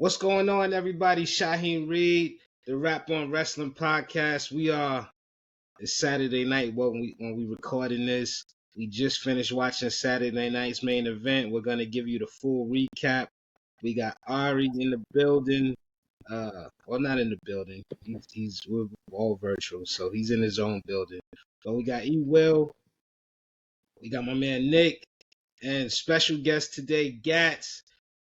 What's going on, everybody? Shaheem Reed, the Rap on Wrestling podcast. It's Saturday night when we recording this. We just finished watching Saturday night's main event. We're gonna give you the full recap. We got Ari in the building. Well, not in the building. We're all virtual, so he's in his own building. But we got Will. We got my man Nick, and special guest today, Gats.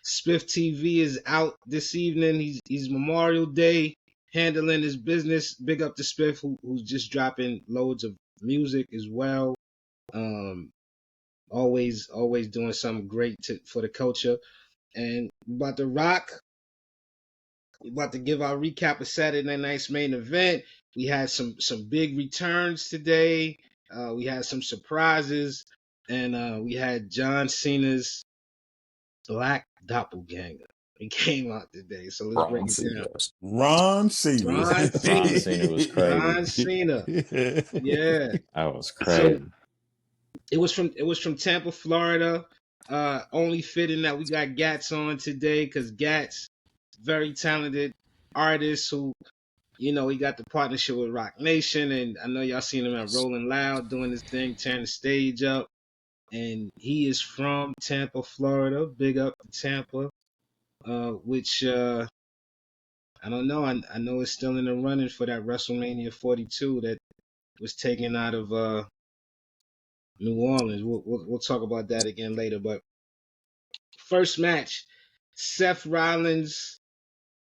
Spiff TV is out this evening. He's Memorial Day, handling his business. Big up to Spiff, who's just dropping loads of music as well. Always doing something great for the culture. And we're about to give our recap of Saturday night's main event. We had some big returns today. We had some surprises, and we had John Cena's Black Doppelganger. It came out today, so let's break it down. Ron Cena. Ron Cena was crazy. Ron Cena. Yeah. That was crazy. So it was from Tampa, Florida. Only fitting that we got Gats on today because Gats, very talented artist who, he got the partnership with Rock Nation, and I know y'all seen him at Rolling Loud doing his thing, tearing the stage up. And he is from Tampa, Florida. Big up to Tampa, which I don't know. I know it's still in the running for that WrestleMania 42 that was taken out of New Orleans. We'll talk about that again later. But first match, Seth Rollins.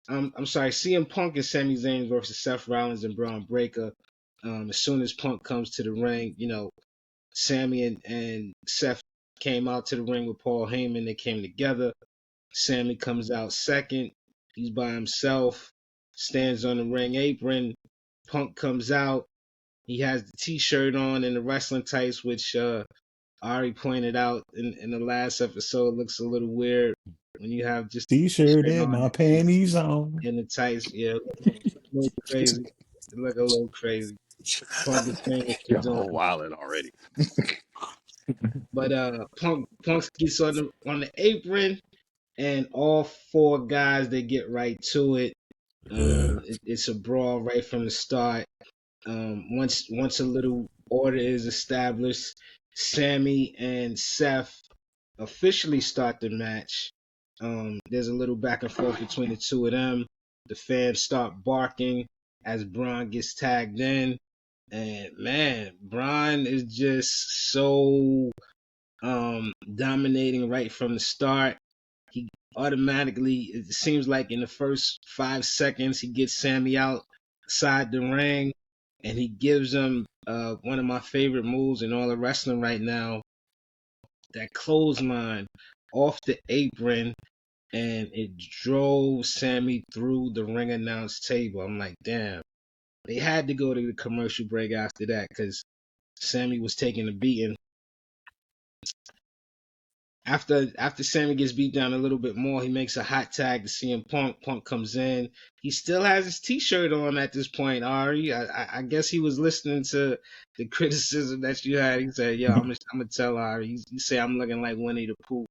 I'm sorry, CM Punk and Sami Zayn versus Seth Rollins and Bron Breakker. As soon as Punk comes to the ring, Sammy and Seth came out to the ring with Paul Heyman. They came together. Sammy comes out second. He's by himself, stands on the ring apron. Punk comes out. He has the t-shirt on and the wrestling tights, which Ari pointed out in the last episode looks a little weird when you have just t-shirt and my panties on. And the tights, yeah, a little crazy. It look a little crazy. Punk is famous for doing wilding already. But Punk gets on the apron, and all four guys, they get right to it. It's a brawl right from the start. Once a little order is established, Sammy and Seth officially start the match. There's a little back and forth between the two of them. The fans start barking as Bron gets tagged in. And man, Bron is just so dominating right from the start. He automatically, it seems like in the first 5 seconds, he gets Sammy outside the ring, and he gives him one of my favorite moves in all of wrestling right now, that clothesline off the apron, and it drove Sammy through the ring announce table. I'm like, damn. They had to go to the commercial break after that because Sammy was taking a beating. After Sammy gets beat down a little bit more, he makes a hot tag to CM Punk. Punk comes in. He still has his t-shirt on at this point, Ari. I guess he was listening to the criticism that you had. He said, yo, I'm gonna tell Ari. You say I'm looking like Winnie the Pooh.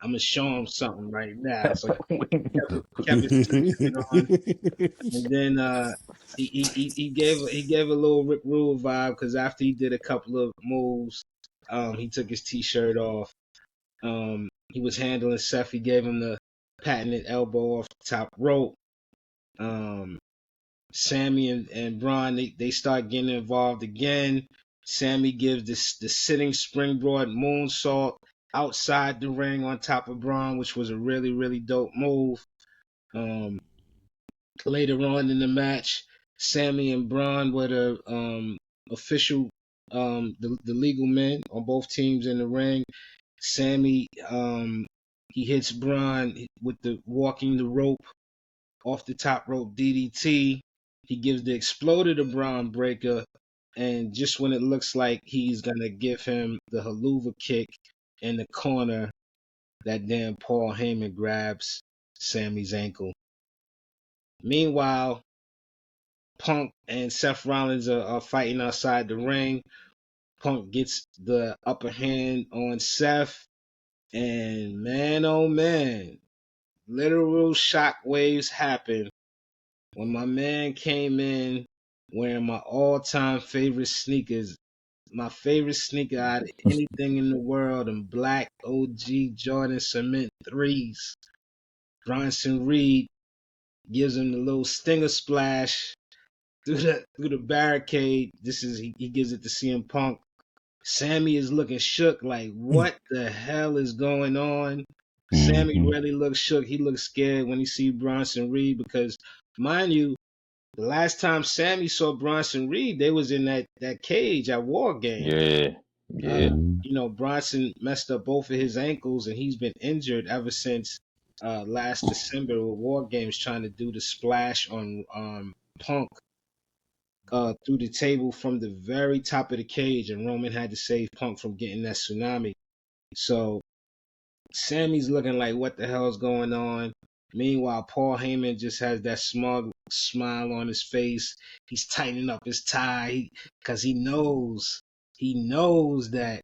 I'm gonna show him something right now. So he kept his t-shirt on. And then he gave a little Rick Rude vibe because after he did a couple of moves, he took his t-shirt off. He was handling Seth. He gave him the patented elbow off the top rope. Sammy and Bron, they start getting involved again. Sammy gives the sitting springboard moonsault outside the ring on top of Bron, which was a really, really dope move. Later on in the match, Sammy and Bron were the official, the legal men on both teams in the ring. Sammy, he hits Bron with the walking the rope off the top rope DDT. He gives the exploder to Bron Breakker, and just when it looks like he's gonna give him the haluva kick in the corner, that damn Paul Heyman grabs Sammy's ankle. Meanwhile, Punk and Seth Rollins are fighting outside the ring. Punk gets the upper hand on Seth, and man, oh man, literal shockwaves happened when my man came in wearing my all-time favorite sneakers. My favorite sneaker out of anything in the world, and black OG Jordan Cement 3s. Bronson Reed gives him the little stinger splash through the barricade. He gives it to CM Punk. Sammy is looking shook, like what the hell is going on? Sammy really looks shook. He looks scared when he see Bronson Reed because, mind you, the last time Sammy saw Bronson Reed, they was in that cage at War Games. Yeah. Yeah. Bronson messed up both of his ankles, and he's been injured ever since last December with War Games trying to do the splash on Punk through the table from the very top of the cage, and Roman had to save Punk from getting that tsunami. So Sammy's looking like, what the hell's going on? Meanwhile, Paul Heyman just has that smug smile on his face. He's tightening up his tie because he knows that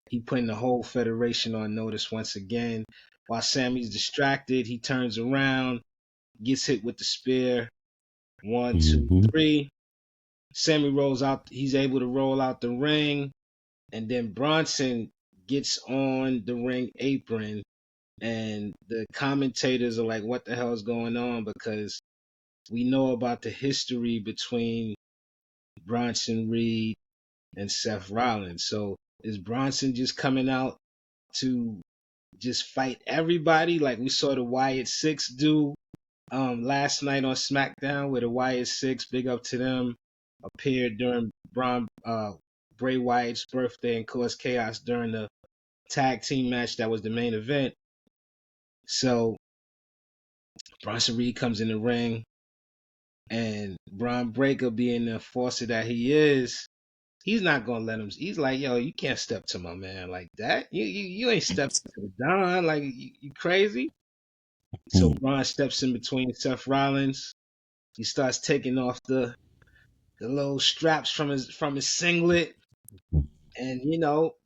he putting the whole federation on notice once again. While Sammy's distracted, he turns around, gets hit with the spear. 1, 2, 3. Sammy rolls out. He's able to roll out the ring, and then Bronson gets on the ring apron, and the commentators are like, "What the hell is going on?" Because we know about the history between Bronson Reed and Seth Rollins. So is Bronson just coming out to just fight everybody like we saw the Wyatt Six do last night on SmackDown, where the Wyatt Six, big up to them, appeared during Bray Wyatt's birthday and caused chaos during the tag team match that was the main event. So Bronson Reed comes in the ring, and Bron Breakker, being the enforcer that he is, he's not gonna let him. He's like, "Yo, you can't step to my man like that. You ain't stepping to the Don. Like you crazy." So Bron steps in between Seth Rollins. He starts taking off the little straps from his singlet. And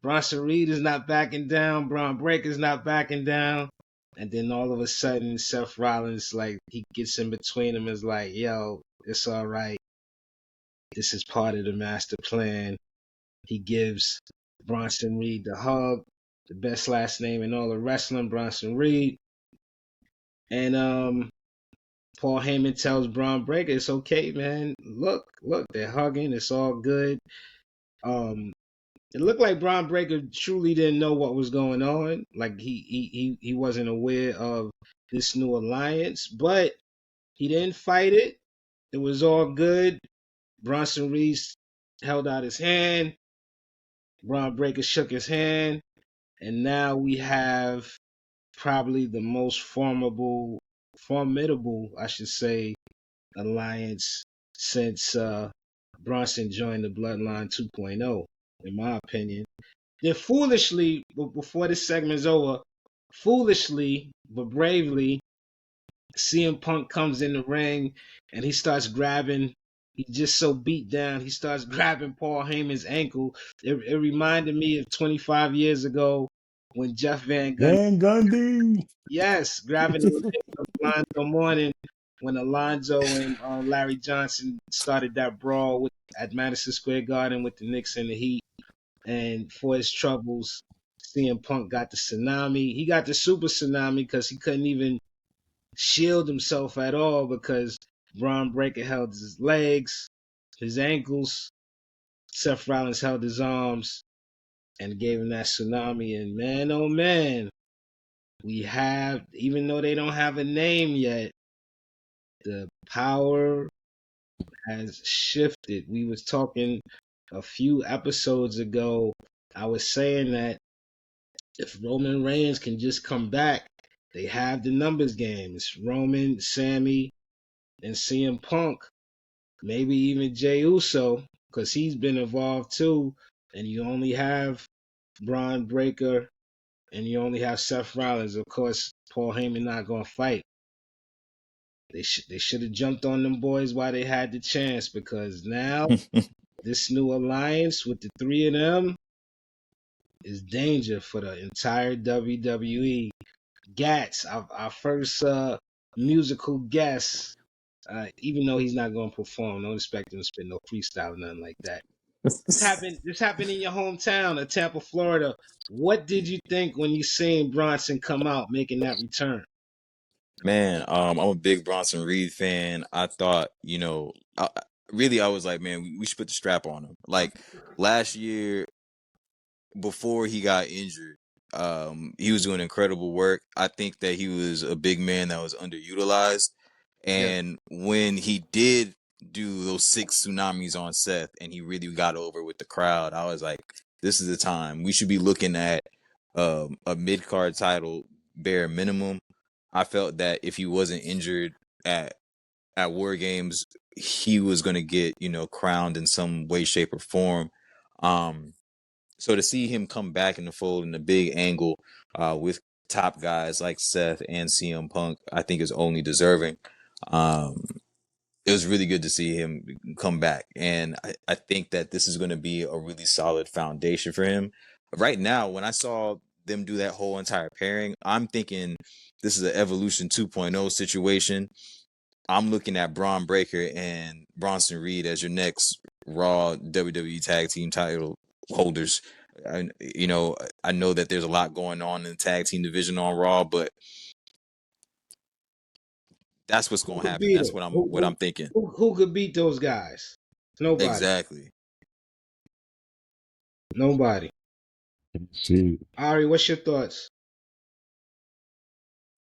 Bronson Reed is not backing down. Bron Breakker's not backing down. And then all of a sudden, Seth Rollins, like, he gets in between them, is like, "Yo, it's all right. This is part of the master plan." He gives Bronson Reed the hug, the best last name in all of wrestling, Bronson Reed. And Paul Heyman tells Bron Breakker, "It's okay, man. Look, they're hugging. It's all good." It looked like Bron Breakker truly didn't know what was going on. Like he wasn't aware of this new alliance, but he didn't fight it. It was all good. Bronson Reed held out his hand. Bron Breakker shook his hand, and now we have probably the most formidable, I should say, alliance since Bronson joined the Bloodline 2.0, in my opinion. Then foolishly, before this segment is over, foolishly but bravely, CM Punk comes in the ring and he starts grabbing. He's just so beat down. He starts grabbing Paul Heyman's ankle. It reminded me of 25 years ago when Jeff Van Gundy. Yes, grabbing the leg of Alonzo Mourning when Alonzo and Larry Johnson started that brawl at Madison Square Garden with the Knicks and the Heat. And for his troubles, CM Punk got the tsunami. He got the super tsunami because he couldn't even shield himself at all because Bron Breakker held his legs, his ankles. Seth Rollins held his arms and gave him that tsunami. And man, oh man, we have, even though they don't have a name yet, the power has shifted. We was talking a few episodes ago. I was saying that if Roman Reigns can just come back, they have the numbers game. It's Roman, Sammy, and CM Punk. Maybe even Jey Uso, because he's been involved too. And you only have Bron Breakker, and you only have Seth Rollins. Of course, Paul Heyman not going to fight. They should have jumped on them boys while they had the chance, because now this new alliance with the three of them is danger for the entire WWE. Gats, our first musical guest. Even though he's not going to perform, don't expect him to spit no freestyle or nothing like that. This happened. This happened in your hometown of Tampa, Florida. What did you think when you seen Bronson come out making that return? Man, I'm a big Bronson Reed fan. I thought, really, I was like, man, we should put the strap on him. Like last year, before he got injured, he was doing incredible work. I think that he was a big man that was underutilized. Yeah, And when he did do those 6 tsunamis on Seth and he really got over with the crowd, I was like, this is the time. We should be looking at a mid card title bare minimum. I felt that if he wasn't injured at War Games, he was gonna get, crowned in some way, shape, or form. Um, so to see him come back in the fold in a big angle with top guys like Seth and CM Punk, I think is only deserving. Um, it was really good to see him come back. And I think that this is going to be a really solid foundation for him. Right now, when I saw them do that whole entire pairing, I'm thinking this is an Evolution 2.0 situation. I'm looking at Bron Breakker and Bronson Reed as your next Raw WWE Tag Team title holders. I know that there's a lot going on in the tag team division on Raw, but that's what's who going to could happen. beat That's him? what I'm thinking. Who could beat those guys? Nobody. Exactly. Nobody. See, Ari, what's your thoughts?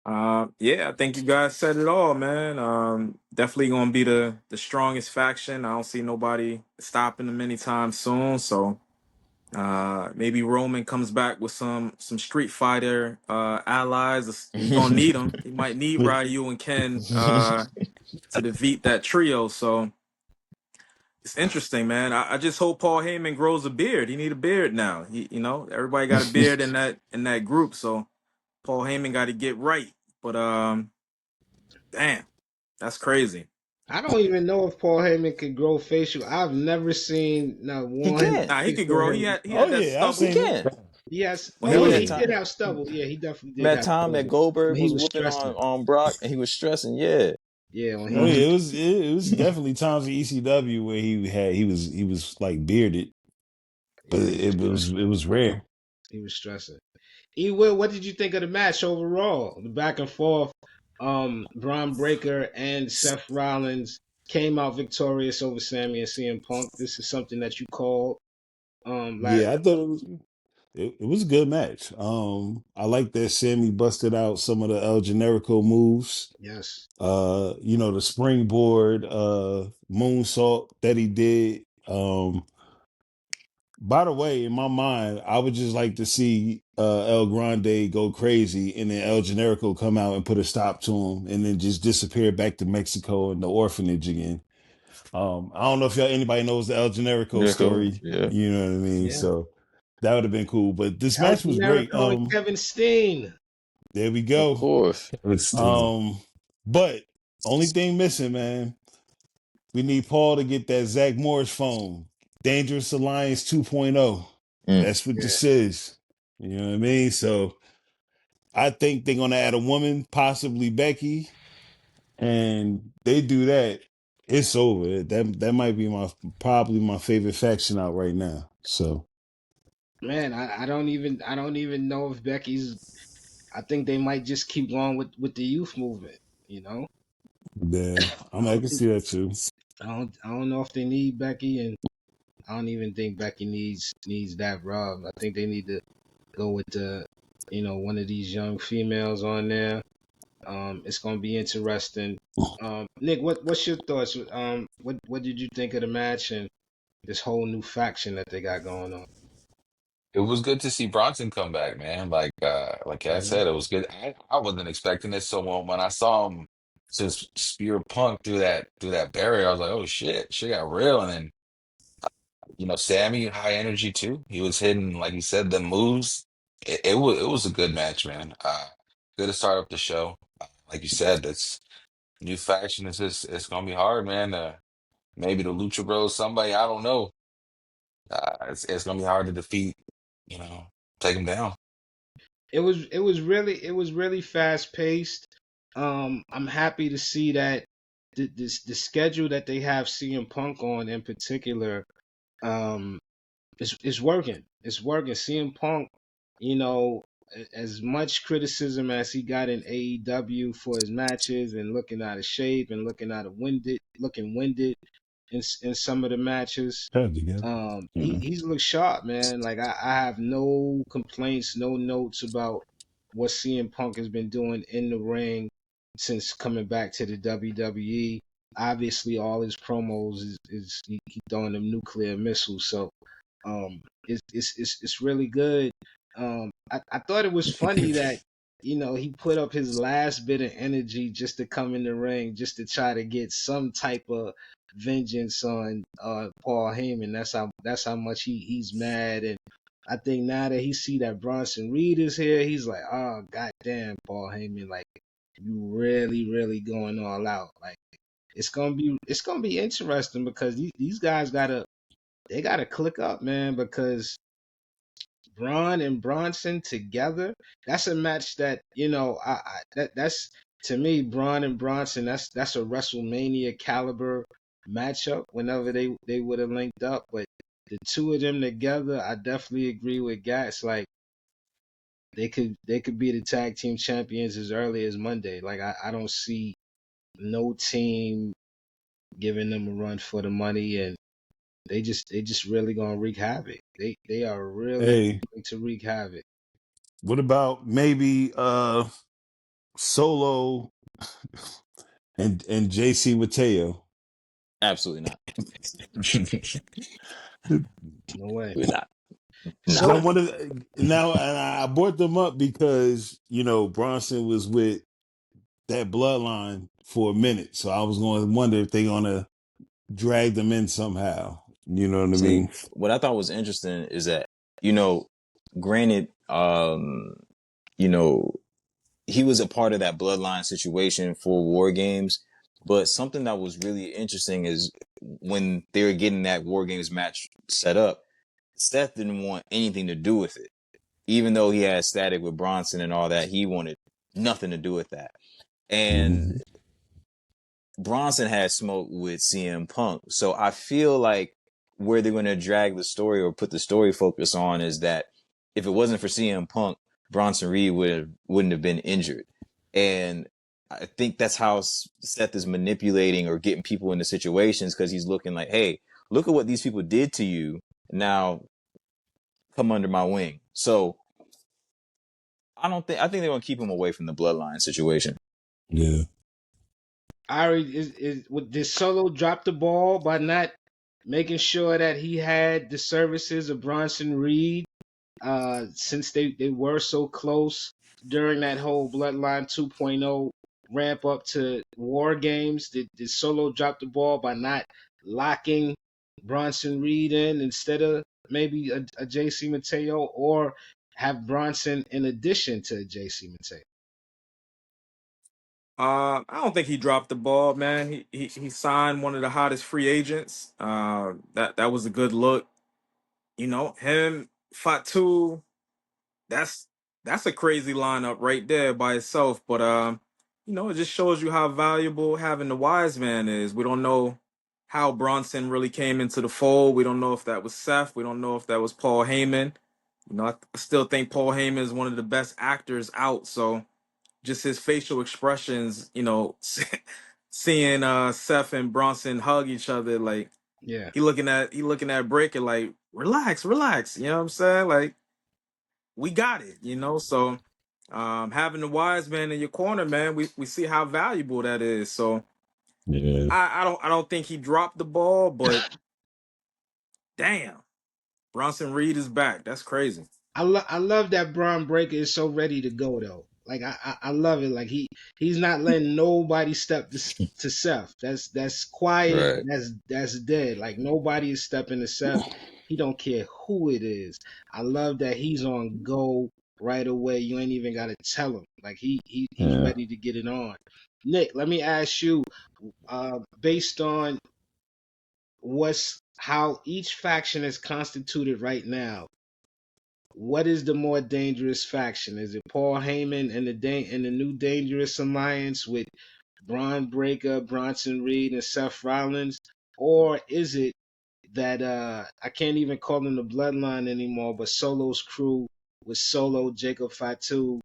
Yeah, I think you guys said it all, man. Definitely gonna be the strongest faction. I don't see nobody stopping them anytime soon. So maybe Roman comes back with some Street Fighter allies. He's gonna need them. He might need Ryu and Ken to defeat that trio. So it's interesting, man. I just hope Paul Heyman grows a beard. He need a beard now. Everybody got a beard in that group. So Paul Heyman got to get right. But damn, that's crazy. I don't even know if Paul Heyman could grow facial. I've never seen not He one can. Nah, he could picture of grow. He him. had he oh had that yeah, I've He stubble. seen it. can. Yes, When he no, Remember was yeah, that he did time? have stubble. Yeah, he definitely did That have time that stubble Goldberg when he was was whooping stressing. on Brock and he was stressing. Yeah. Yeah, when Oh he yeah, was it was definitely times in ECW where he was like bearded, but yeah, he was it was rare. he was stressing. E Will, what did you think of the match overall? The back and forth. Bron Breakker and Seth Rollins came out victorious over Sammy and CM Punk. This is something that you called. Like Yeah, I thought it was a good match. I like that Sammy busted out some of the El Generico moves. yes, The springboard moonsault that he did. By the way, in my mind, I would just like to see El Grande go crazy and then El Generico come out and put a stop to him and then just disappear back to Mexico and the orphanage again. I don't know if anybody knows the El Generico Jericho. story. Yeah. You know what I mean? yeah. So that would have been cool. But this El match was great. Generico and Kevin Steen. There we Of go. course. But only thing missing, man, we need Paul to get that Zach Morris phone. Dangerous Alliance 2.0. Mm. That's what Yeah. this is. You know what I mean? So I think they're gonna add a woman, possibly Becky, and they do that. It's over. That might be probably my favorite faction out right now. So Man, I don't even know if Becky's. I think they might just keep going with the youth movement. You know, yeah, I I don't can think see that too. I don't know if they need Becky, and I don't even think Becky needs that rub. I think they need to go with one of these young females on there. It's gonna be interesting. Nick, what's your thoughts? What did you think of the match and this whole new faction that they got going on? It was good to see Bronson come back, man. Like I Hmm. said, it was good. I wasn't expecting it. So when I saw him just spear Punk through that barrier, I was like, oh shit got real. And then Sammy, high energy too. He was hitting, like you said, the moves. It was a good match, man. Good to start up the show. Like you said, that's new faction. It's gonna be hard, man. Maybe the Lucha Bros, somebody I don't know. It's gonna be hard to defeat. You know, take them down. it was really fast paced. I'm happy to see that the schedule that they have CM Punk on in particular, um, it's working. It's working. CM Punk, you know, as much criticism as he got in AEW for his matches and looking out of shape and looking winded in some of the matches. Put together. He's looked sharp, man. Like I have no complaints, no notes about what CM Punk has been doing in the ring since coming back to the WWE. Obviously, all his promos is he throwing them nuclear missiles, so it's really good. I thought it was funny that he put up his last bit of energy just to come in the ring, just to try to get some type of vengeance on Paul Heyman. That's how much he's mad, and I think now that he see that Bronson Reed is here, he's like, oh goddamn, Paul Heyman, like you really going all out. Like it's gonna be interesting because these guys gotta click up, man, because Braun and Bronson together, that's a match that that's to me, Braun and Bronson, that's a WrestleMania caliber matchup whenever they would have linked up. But the two of them together, I definitely agree with Gats. Like they could be the tag team champions as early as Monday. Like I don't see no team giving them a run for the money, and they just really gonna wreak havoc. They are really Hey, going to wreak havoc. what about maybe Solo and JC Mateo? Absolutely not. No way. We're not. Because Nah. I So wanted now, and I brought them up because Bronson was with that bloodline for a minute, so I was going to wonder if they're gonna drag them in somehow. You know what I See, mean? what I thought was interesting is that, you know, granted, you know, he was a part of that bloodline situation for War Games, but something that was really interesting is when they were getting that War Games match set up, Seth didn't want anything to do with it. Even though he had static with Bronson and all that, he wanted nothing to do with that. And Mhm. Bronson had smoke with CM Punk. So I feel like where they're going to drag the story or put the story focus on is that if it wasn't for CM Punk, Bronson Reed wouldn't have been injured. And I think that's how Seth is manipulating or getting people into situations because he's looking like, hey, look at what these people did to you. Now come under my wing. So I think they're going to keep him away from the bloodline situation. Yeah. Ari did Solo drop the ball by not making sure that he had the services of Bronson Reed, since they were so close during that whole Bloodline 2.0 ramp up to War Games? Did Solo drop the ball by not locking Bronson Reed in instead of maybe a JC Mateo, or have Bronson in addition to JC Mateo? I don't think he dropped the ball, man. He signed one of the hottest free agents. That was a good look. Him, Fatu. That's that's a crazy lineup right there by itself. But it just shows you how valuable having the wise man is. We don't know how Bronson really came into the fold. We don't know if that was Seth. We don't know if that was Paul Heyman. I still think Paul Heyman is one of the best actors out. So just his facial expressions, seeing Seth and Bronson hug each other, like Yeah. he looking at Breaker like, relax, relax. You know what I'm saying? Like, we got it, So having the wise man in your corner, man, we see how valuable that is. So Yeah. I don't think he dropped the ball, but damn, Bronson Reed is back. That's crazy. I love that Bron Breakker is so ready to go though. Like I love it. Like he's not letting nobody step to Seth. That's quiet. Right. That's dead. Like nobody is stepping to Seth. He don't care who it is. I love that he's on go right away. You ain't even got to tell him. Like he's Yeah. ready to get it on. Nick, let me ask you, based on how each faction is constituted right now, what is the more dangerous faction? Is it Paul Heyman and the new Dangerous Alliance with Bron Breakker, Bronson Reed, and Seth Rollins, or is it that I can't even call them the Bloodline anymore, but Solo's crew with Solo, Jacob Fatu,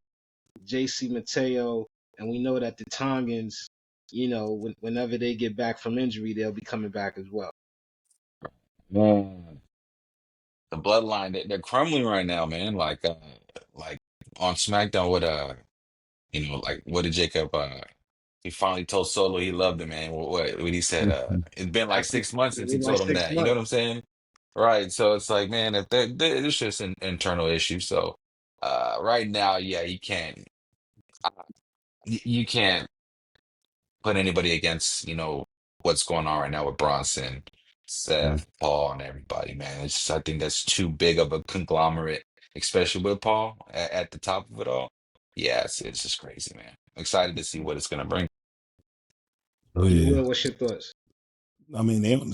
JC Mateo, and we know that the Tongans, whenever they get back from injury, they'll be coming back as well. Man, the bloodline, they're crumbling right now, man. Like on SmackDown with like what did Jacob he finally told Solo he loved him, man. What he said, it's been I like think 6 months it since he was like told him six that. You know what months. I'm saying? Right. So it's like, man, if it's just an internal issue. So right now, yeah, you can't put anybody against, what's going on right now with Bronson, Yeah. Seth, Paul, and everybody, man. It's just, I think that's too big of a conglomerate, especially with Paul at the top of it all. Yeah, it's just crazy, man. Excited to see what it's gonna bring. Oh You yeah. will. What's your thoughts? I mean, they're on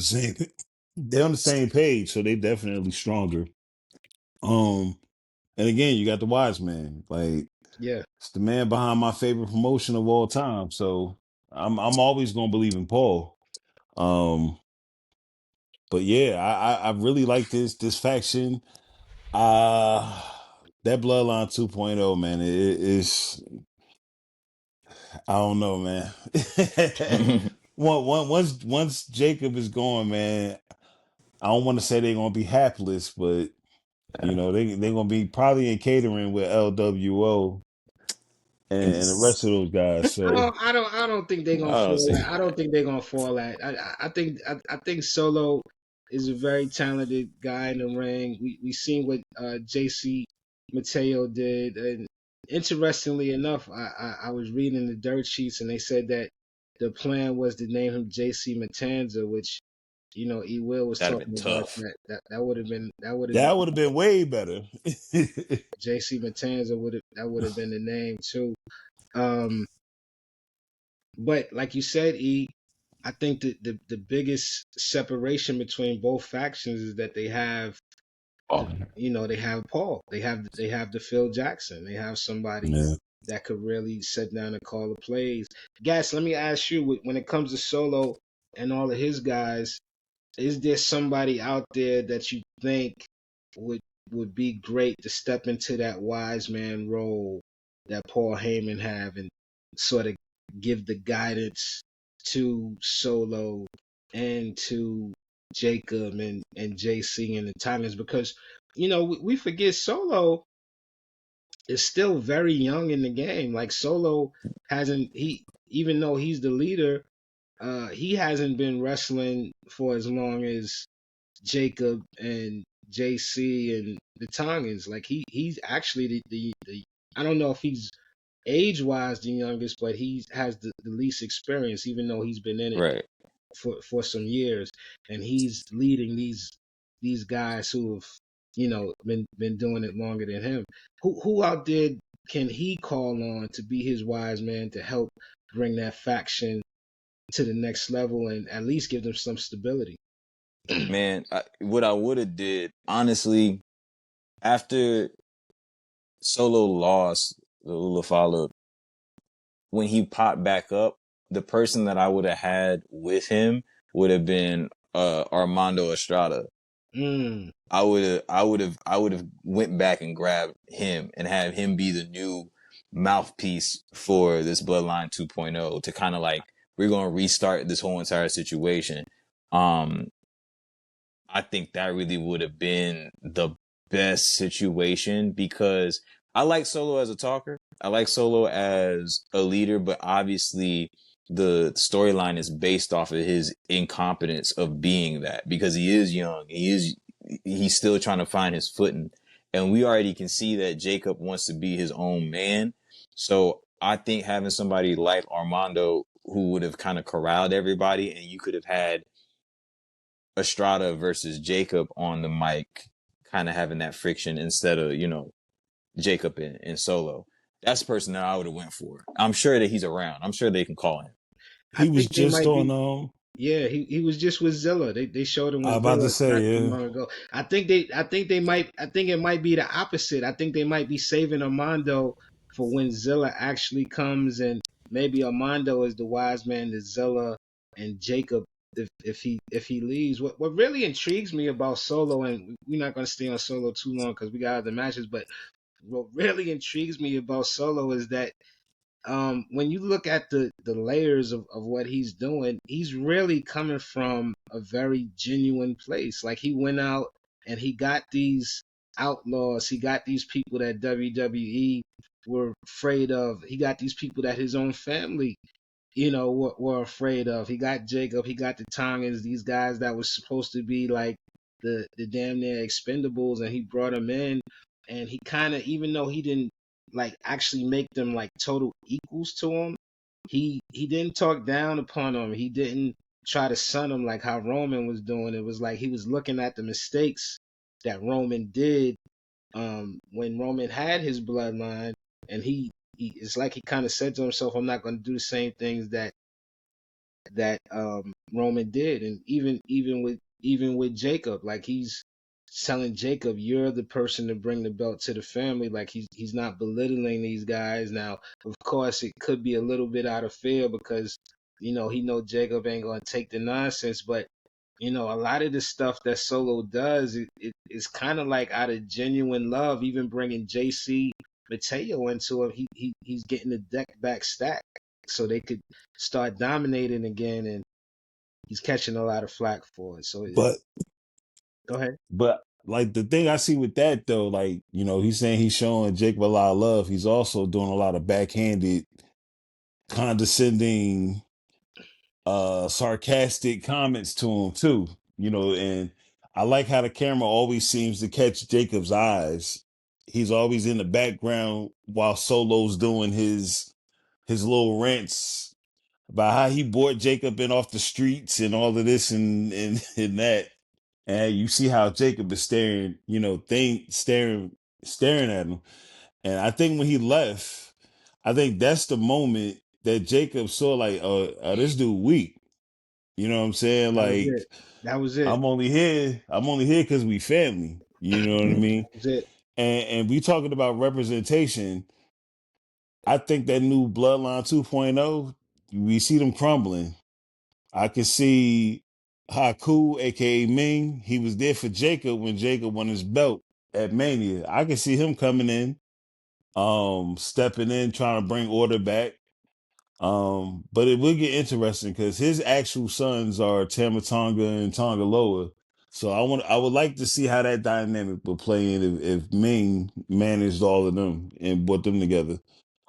the same page, so they definitely stronger. And again, you got the wise man. Like Yeah. it's the man behind my favorite promotion of all time. So I'm always gonna believe in Paul. Um, but yeah, I really like this faction. Uh that Bloodline 2.0, man, it is I don't know, man. Once Jacob is gone, man, I don't want to say they're gonna be hapless, but they're gonna be probably in catering with LWO and the It's, rest of those guys. So I don't think they're gonna I don't fall. see I don't think they're gonna fall at. I think Solo is a very talented guy in the ring. We seen what JC Mateo did, and interestingly enough, I was reading the dirt sheets, and they said that the plan was to name him JC Matanza, which E. Will was that'd have been talking about tough. that would have that would have been way better. JC Matanza would have been the name too. Um, But like you said, I think that the biggest separation between both factions is that they have Oh, the they have Paul, they have the Phil Jackson, they have somebody Yeah. that could really sit down and call the plays. Gas, let me ask you, when it comes to Solo and all of his guys, is there somebody out there that you think would would be great to step into that wise man role that Paul Heyman have and sort of give the guidance to Solo and to Jacob and JC and the Titans? Because we forget Solo is still very young in the game. Like Solo hasn't he even though he's the leader, he hasn't been wrestling for as long as Jacob and JC and the Tongans. Like he's actually the I don't know if he's age wise the youngest, but he has the least experience, even though he's been in it Right. for some years, and he's leading these guys who have been doing it longer than him. Who out there can he call on to be his wise man to help bring that faction to the next level and at least give them some stability? Man, what I would have did, honestly, after Solo lost the Ulafala, when he popped back up, the person that I would have had with him would have been Armando Estrada. Mm. I would have went back and grabbed him and have him be the new mouthpiece for this Bloodline 2.0 to kind of like, we're going to restart this whole entire situation. Um, I think that really would have been the best situation because I like Solo as a talker. I like Solo as a leader, but obviously the storyline is based off of his incompetence of being that because he is young. He's still trying to find his footing. And we already can see that Jacob wants to be his own man. So I think having somebody like Armando who would have kind of corralled everybody and you could have had Estrada versus Jacob on the mic, kind of having that friction instead of, Jacob and Solo. That's the person that I would have went for. I'm sure that he's around. I'm sure they can call him. I He was think they just might on be. Yeah, he was just with Zilla. They showed him I was with about to Zilla say, not too yeah. long ago. I think it might be the opposite. I think they might be saving Armando for when Zilla actually comes, and maybe Armando is the wise man to Zilla and Jacob if he leaves. What really intrigues me about Solo, and we're not gonna stay on Solo too long because we got other matches, but what really intrigues me about Solo is that when you look at the layers of what he's doing, he's really coming from a very genuine place. Like he went out and he got these outlaws, he got these people that WWE were afraid of, he got these people that his own family, were afraid of. He got Jacob, he got the Tongans, these guys that was supposed to be like the damn near expendables, and he brought them in, and he kind of, even though he didn't like actually make them like total equals to him, he didn't talk down upon them. He didn't try to sun them like how Roman was doing. It was like he was looking at the mistakes that Roman did when Roman had his bloodline, and he it's like he kind of said to himself, I'm not going to do the same things that Roman did. And even with Jacob, like he's telling Jacob, you're the person to bring the belt to the family. Like he's not belittling these guys. Now, of course, it could be a little bit out of fear because he know Jacob ain't gonna take the nonsense, but a lot of the stuff that Solo does, it's kind of like out of genuine love. Even bringing JC Mateo into it, he's getting the deck back stacked so they could start dominating again, and he's catching a lot of flack for it. So But go ahead. but like the thing I see with that though, like, he's saying he's showing Jacob a lot of love. He's also doing a lot of backhanded, condescending, sarcastic comments to him too. And I like how the camera always seems to catch Jacob's eyes. He's always in the background while Solo's doing his little rants about how he brought Jacob in off the streets and all of this and that. And you see how Jacob is staring, staring at him. And I think when he left, I think that's the moment that Jacob saw like, this dude weak. You know what I'm saying? That was Like, it. That was it. I'm only here because we family. You know what I mean? That was it. And we talking about representation. I think that new Bloodline 2.0, we see them crumbling. I can see Haku, aka Ming. He was there for Jacob when Jacob won his belt at Mania. I can see him coming in, stepping in, trying to bring order back. But it will get interesting because his actual sons are Tamatonga and Tongaloa. So I would like to see how that dynamic will play in if Ming managed all of them and brought them together.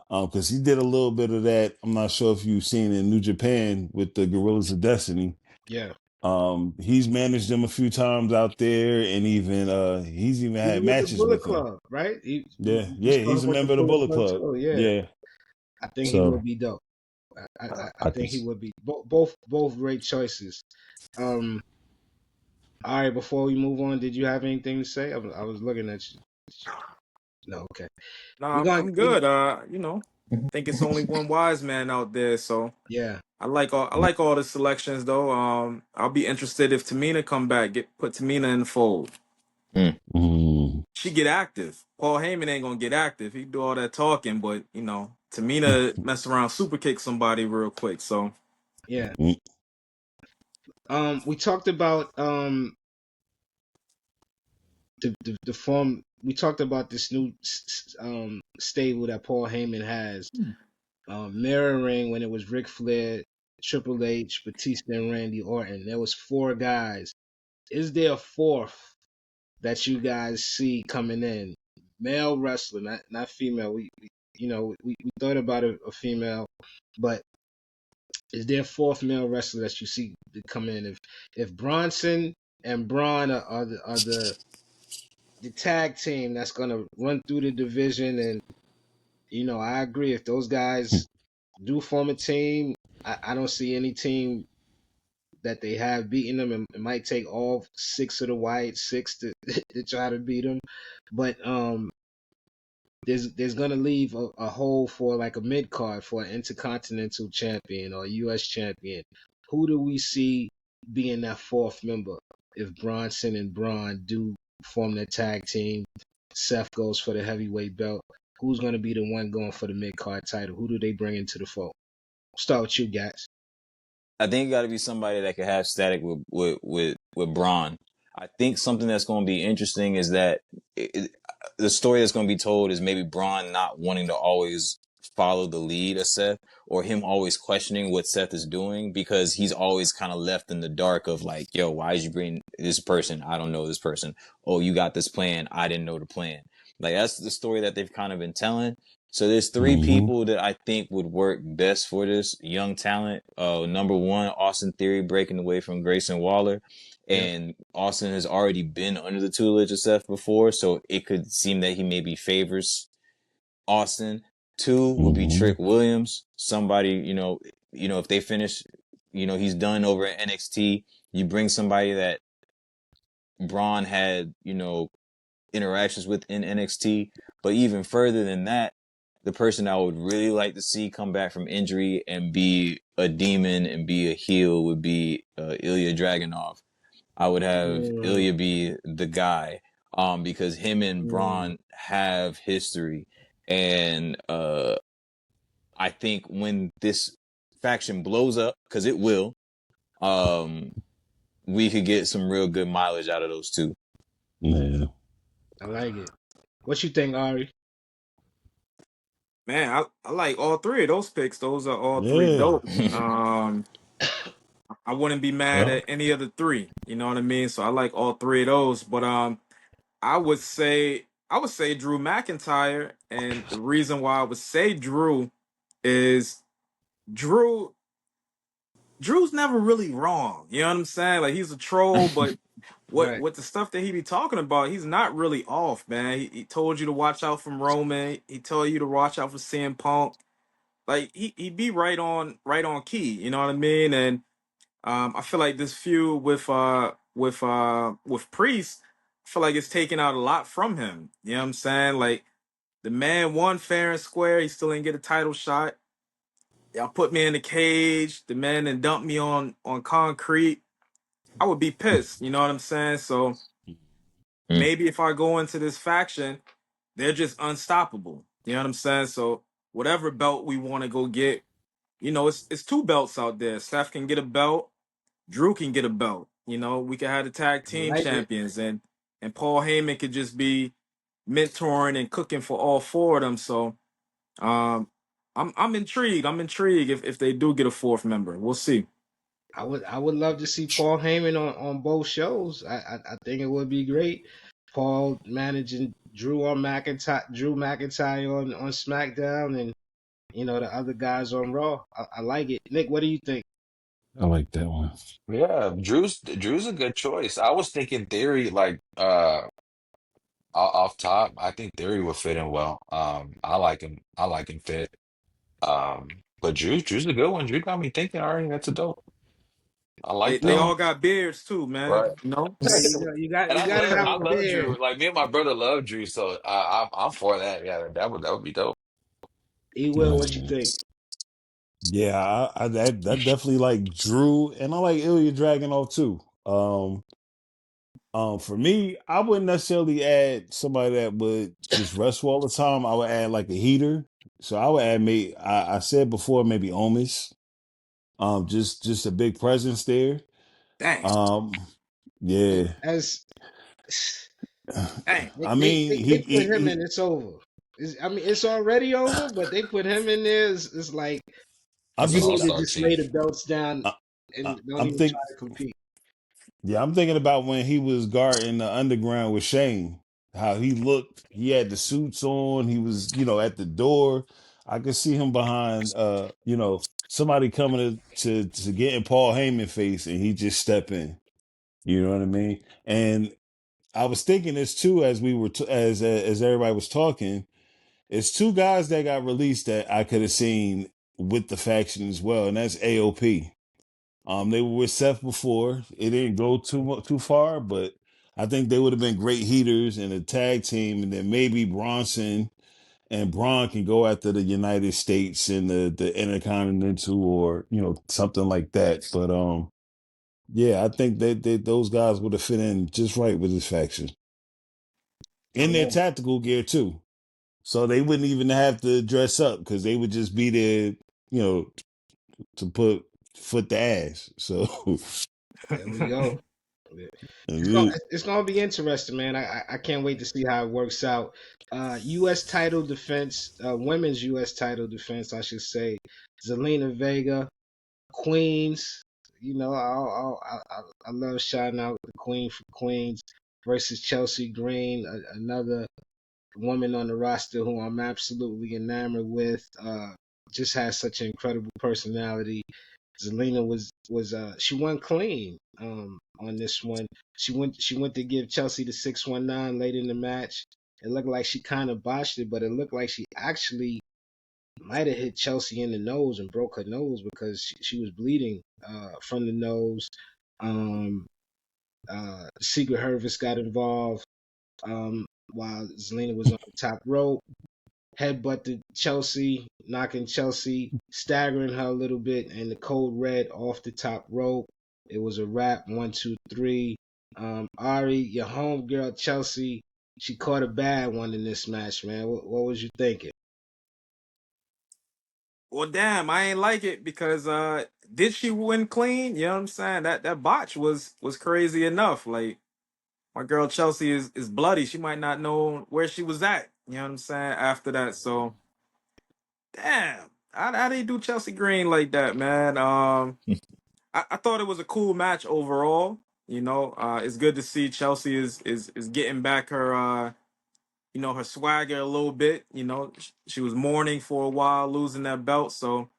Because he did a little bit of that. I'm not sure if you've seen in New Japan with the Gorillas of Destiny. Yeah. He's managed them a few times out there, and he's even had Even with the matches Bullet with them. Club, right? Yeah, We yeah, saw he's him a with the member of the Bullet Bullet Club Club. too. Yeah. Yeah, I think he so would be dope. I I can. think he would be both great choices. Um, all right, before we move on, did you have anything to say? I was looking at you. No, okay. Nah, We're I'm, going. I'm good. Think it's only one wise man out there, so Yeah, I like all the selections though. I'll be interested if Tamina come back, put Tamina in the fold. Mm. Mm. She get active. Paul Heyman ain't gonna get active. He do all that talking, but Tamina mess around, super kick somebody real quick. So yeah. Mm. We talked about the form. We talked about this new stable that Paul Heyman has, mirroring when it was Ric Flair, Triple H, Batista, and Randy Orton. There was four guys. Is there a fourth that you guys see coming in? Male wrestler, not female. We thought about a female, but is there a fourth male wrestler that you see to come in? If Bronson and Braun are the tag team that's gonna run through the division, and I agree. If those guys do form a team, I don't see any team that they have beating them. It might take all six of the white six to to try to beat them, but there's gonna leave a hole for like a mid card for an intercontinental champion or a U.S. champion. who do we see being that fourth member if Bronson and Braun do form their tag team? Seth goes for the heavyweight belt. Who's going to be the one going for the mid card title? Who do they bring into the fold? Start with you guys. I think it got to be somebody that can have static with Braun. I think something that's going to be interesting is that the story that's going to be told is maybe Braun not wanting to always follow the lead of Seth, or him always questioning what Seth is doing, because he's always kind of left in the dark of like, yo, why did you bring this person? I don't know this person. Oh, you got this plan. I didn't know the plan. Like, that's the story that they've kind of been telling. So there's three Mm-hmm. people that I think would work best for this young talent. Number one, Austin Theory breaking away from Grayson Waller. Yeah. And Austin has already been under the tutelage of Seth before, so it could seem that he maybe favors Austin. Two would be Mm-hmm. Trick Williams. Somebody, if they finish, he's done over at NXT. You bring somebody that Braun had, interactions with in NXT. But even further than that, the person I would really like to see come back from injury and be a demon and be a heel would be Ilya Dragunov. I would have Mm, Ilya be the guy, because him and mm. Braun have history, and I think when this faction blows up, because it will, um, we could get some real good mileage out of those two. Yeah. I like it. What you think, Ari? Man, I like all three of those picks. Those are all three Yeah. dope. I wouldn't be mad Yeah. at any of the three. You know what I mean? So I like all three of those. But I would say Drew McIntyre, and the reason why I would say Drew is Drew Drew's never really wrong. You know what I'm saying? Like, he's a troll, but what Right. what the stuff that he be talking about, he's not really off, man. He told you to watch out from Roman. He told you to watch out for CM Punk. Like, he be right on key. You know what I mean? And I feel like this feud with Priest, I feel like it's taking out a lot from him. You know what I'm saying? Like, the man won fair and square. He still didn't get a title shot. Y'all put me in the cage. The man and dumped me on concrete. I would be pissed. You know what I'm saying? So Mm. maybe if I go into this faction, they're just unstoppable. You know what I'm saying? So whatever belt we want to go get, it's two belts out there. Seth can get a belt. Drew can get a belt. We could have the tag I team like it. champions, and Paul Heyman could just be mentoring and cooking for all four of them. So um, I'm intrigued. I'm intrigued if they do get a fourth member. We'll see. I would love to see Paul Heyman on both shows. I think it would be great. Paul managing Drew McIntyre on SmackDown, and the other guys on Raw. I like it. Nick, what do you think? I like that one. Yeah, Drew's a good choice. I was thinking Theory, like off top. I think Theory would fit in well. I like him. I like him fit. But Drew's a good one. Drew got me thinking already. That's a dope. I They like they that. Yeah, all got beards too, man. Right. yeah, you got And you got to have I a love beard. Drew. Like me and my brother love Drew, so I'm for that. Yeah, that would be dope. E will, what you Yeah. think? Yeah, that definitely like Drew, and I like Ilya Dragunov too. For me, I wouldn't necessarily add somebody that would just wrestle all the time. I would add like a heater. So I would add maybe I said before maybe Omis. Just a big presence there. Dang, Um, yeah. As dang. they, I they, mean, they, they put him in, it's over. It's already over, but they put him in there. It's like I'm It's an you just need to all-star just team. lay the belts down I, and don't I'm even think try to compete. Yeah, I'm thinking about when he was guarding the underground with Shane. How he looked, he had the suits on, he was, at the door. I could see him behind somebody coming to get in Paul Heyman face and he just step in. You know what I mean? And I was thinking this too as we were as everybody was talking. It's two guys that got released that I could have seen with the faction as well, and that's AOP. They were with Seth before. It didn't go too far, but I think they would have been great heaters in a tag team, and then maybe Bronson and Bron can go after the United States and the Intercontinental or something like that. But yeah, I think that those guys would have fit in just right with this faction in their Yeah. tactical gear too. So they wouldn't even have to dress up because they would just be there, to put foot to ass. So There we go. it- It's gonna be interesting, man. I can't wait to see how it works out. U.S. title defense, women's U.S. title defense, I should say. Zelina Vega, Queens. I love shouting out the Queen for Queens versus Chelsea Green, another woman on the roster who I'm absolutely enamored with. Just has such an incredible personality. Zelina was she won clean on this one. She went to give Chelsea the 619 late in the match. It looked like she kind of botched it, but it looked like she actually might have hit Chelsea in the nose and broke her nose because she was bleeding from the nose. Secret Hervis got involved while Zelina was on the top rope. Headbutted Chelsea, knocking Chelsea, staggering her a little bit, and the code red off the top rope. It was a wrap. 1, 2, 3. Ari, your homegirl Chelsea, she caught a bad one in this match, man. What was you thinking? Well, damn, I ain't like it because did she win clean? You know what I'm saying? That botch was crazy enough. Like my girl Chelsea is bloody. She might not know where she was at. You know what I'm saying? After that, so damn, how do you do Chelsea Green like that, man? I thought it was a cool match overall. It's good to see Chelsea is getting back her her swagger a little bit. She was mourning for a while, losing that belt, so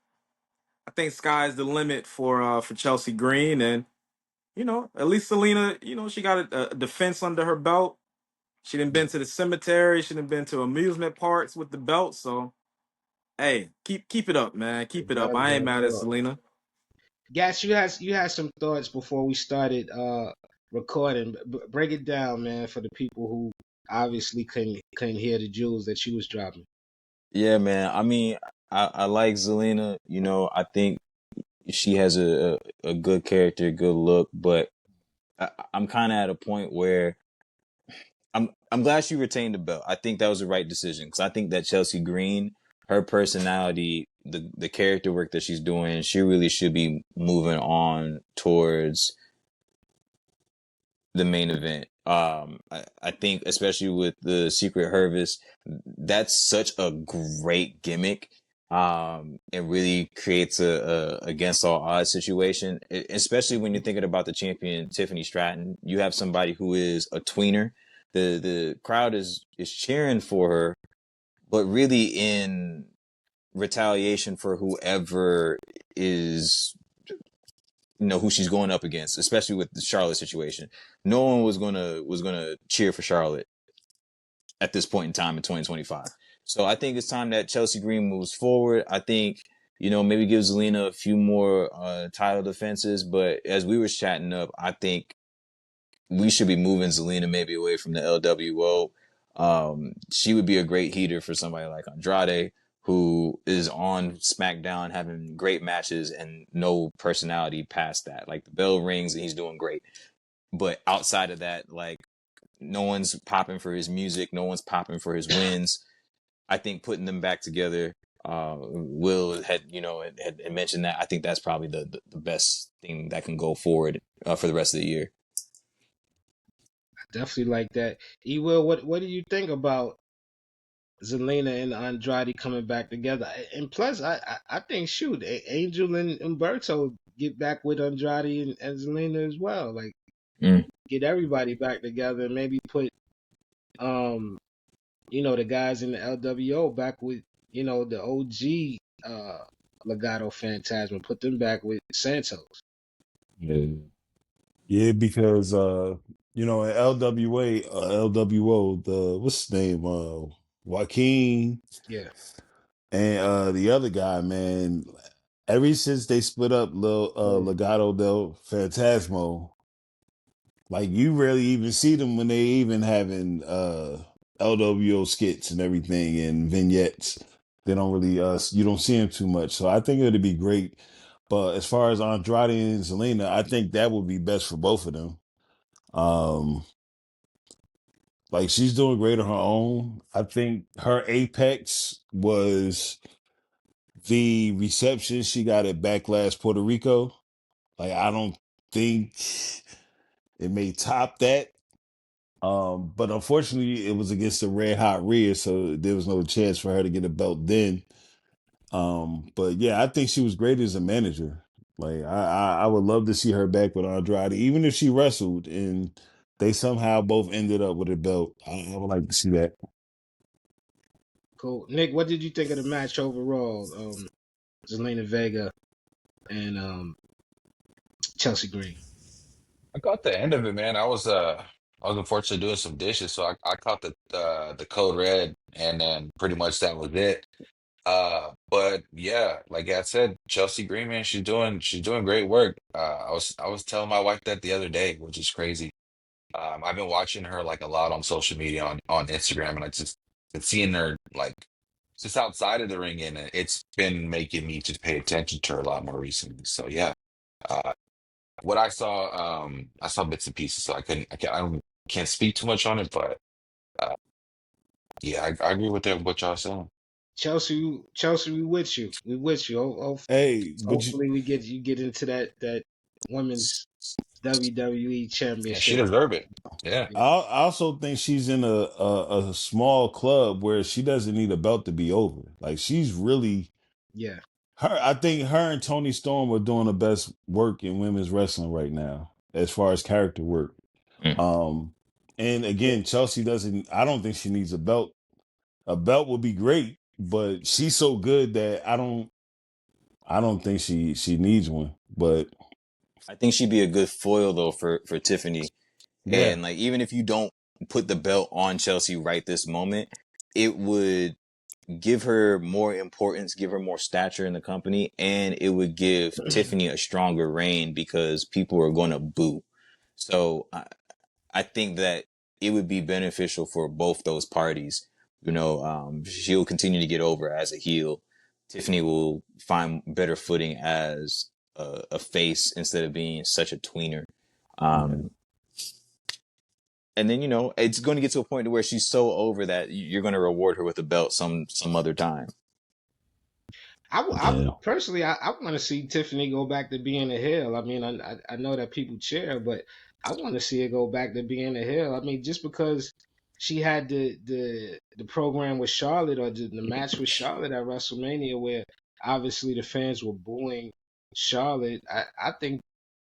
I think sky's the limit for Chelsea Green, and at least Selena, she got a defense under her belt. She didn't been to the cemetery. She didn't been to amusement parks with the belt. So hey, keep it up, man. Keep it up. Very, I ain't very mad at good. Selena. Gas, you had some thoughts before we started recording. Break it down, man, for the people who obviously couldn't hear the jewels that you was dropping. Yeah, man. I mean, I like Zelina. I think she has a good character, good look, but I'm kind of at a point where I'm glad she retained the belt. I think that was the right decision because I think that Chelsea Green, her personality, the character work that she's doing, she really should be moving on towards the main event. I think especially with the Secret Hervis, that's such a great gimmick. It really creates a against all odds situation, especially when you're thinking about the champion Tiffany Stratton. You have somebody who is a tweener. The crowd is cheering for her, but really in retaliation for whoever is who she's going up against, especially with the Charlotte situation. No one was gonna cheer for Charlotte at this point in time in 2025. So I think it's time that Chelsea Green moves forward. I think maybe give Zelina a few more title defenses, but as we were chatting up, I think we should be moving Zelina maybe away from the LWO. She would be a great heater for somebody like Andrade, who is on SmackDown having great matches and no personality past that. Like the bell rings and he's doing great. But outside of that, like no one's popping for his music, no one's popping for his wins. I think putting them back together, Will had mentioned that. I think that's probably the best thing that can go forward for the rest of the year. Definitely like that. E Will, what do you think about Zelina and Andrade coming back together? And plus, I think shoot, Angel and Umberto get back with Andrade and Zelina as well. Like get everybody back together and maybe put the guys in the LWO back with the OG Legado Phantasma. Put them back with Santos. yeah, because in LWO, the what's his name, Joaquin Yeah. and the other guy, man. Ever since they split up Legado del Fantasmo, like you rarely even see them when they even having LWO skits and everything and vignettes. They don't really you don't see him too much. So I think it'd be great. But as far as Andrade and Zelina, I think that would be best for both of them. Like she's doing great on her own. I think her apex was the reception she got at Backlash Puerto Rico. Like I don't think it may top that. But unfortunately, it was against the Red Hot Rhea, so there was no chance for her to get a belt then. But yeah, I think she was great as a manager. Like I would love to see her back with Andrade, even if she wrestled and they somehow both ended up with a belt. I would like to see that. Cool. Nick, what did you think of the match overall? Zelina Vega and Chelsea Green. I caught the end of it, man. I was unfortunately doing some dishes, so I caught the code red, and then pretty much that was it. But yeah, like I said, Chelsea Green, man, she's doing great work. I was telling my wife that the other day, which is crazy. I've been watching her like a lot on social media on Instagram, and I just been seeing her like just outside of the ring, and it's been making me just pay attention to her a lot more recently. So yeah, uh, what I saw bits and pieces, so I don't can't speak too much on it, but uh, yeah, I agree with what y'all saying. Chelsea, we with you. We with you. Hey, but Hopefully, we get into that women's WWE Yeah, she championship. deserve it. Yeah. I also think she's in a small club where she doesn't need a belt to be over. Like she's really Yeah, her. I think her and Tony Storm are doing the best work in women's wrestling right now, as far as character work. Mm. Um, and yeah. again, Chelsea doesn't. I don't think she needs a belt. A belt would be great, but she's so good that I don't. I don't think she needs one. But I think she'd be a good foil though for Tiffany. yeah, And like even if you don't put the belt on Chelsea right this moment, it would give her more importance, give her more stature in the company, and it would give Tiffany a stronger reign because people are going to boo. So I think that it would be beneficial for both those parties. She'll continue to get over as a heel. Tiffany will find better footing as a face instead of being such a tweener. yeah. Um, and then it's going to get to a point where she's so over that you're going to reward her with a belt some other time. I Yeah. personally, I want to see Tiffany go back to being a heel. I mean, I know that people cheer, but I want to see her go back to being a heel. I mean, just because she had the program with Charlotte or the match with Charlotte at WrestleMania, where obviously the fans were booing Charlotte, I think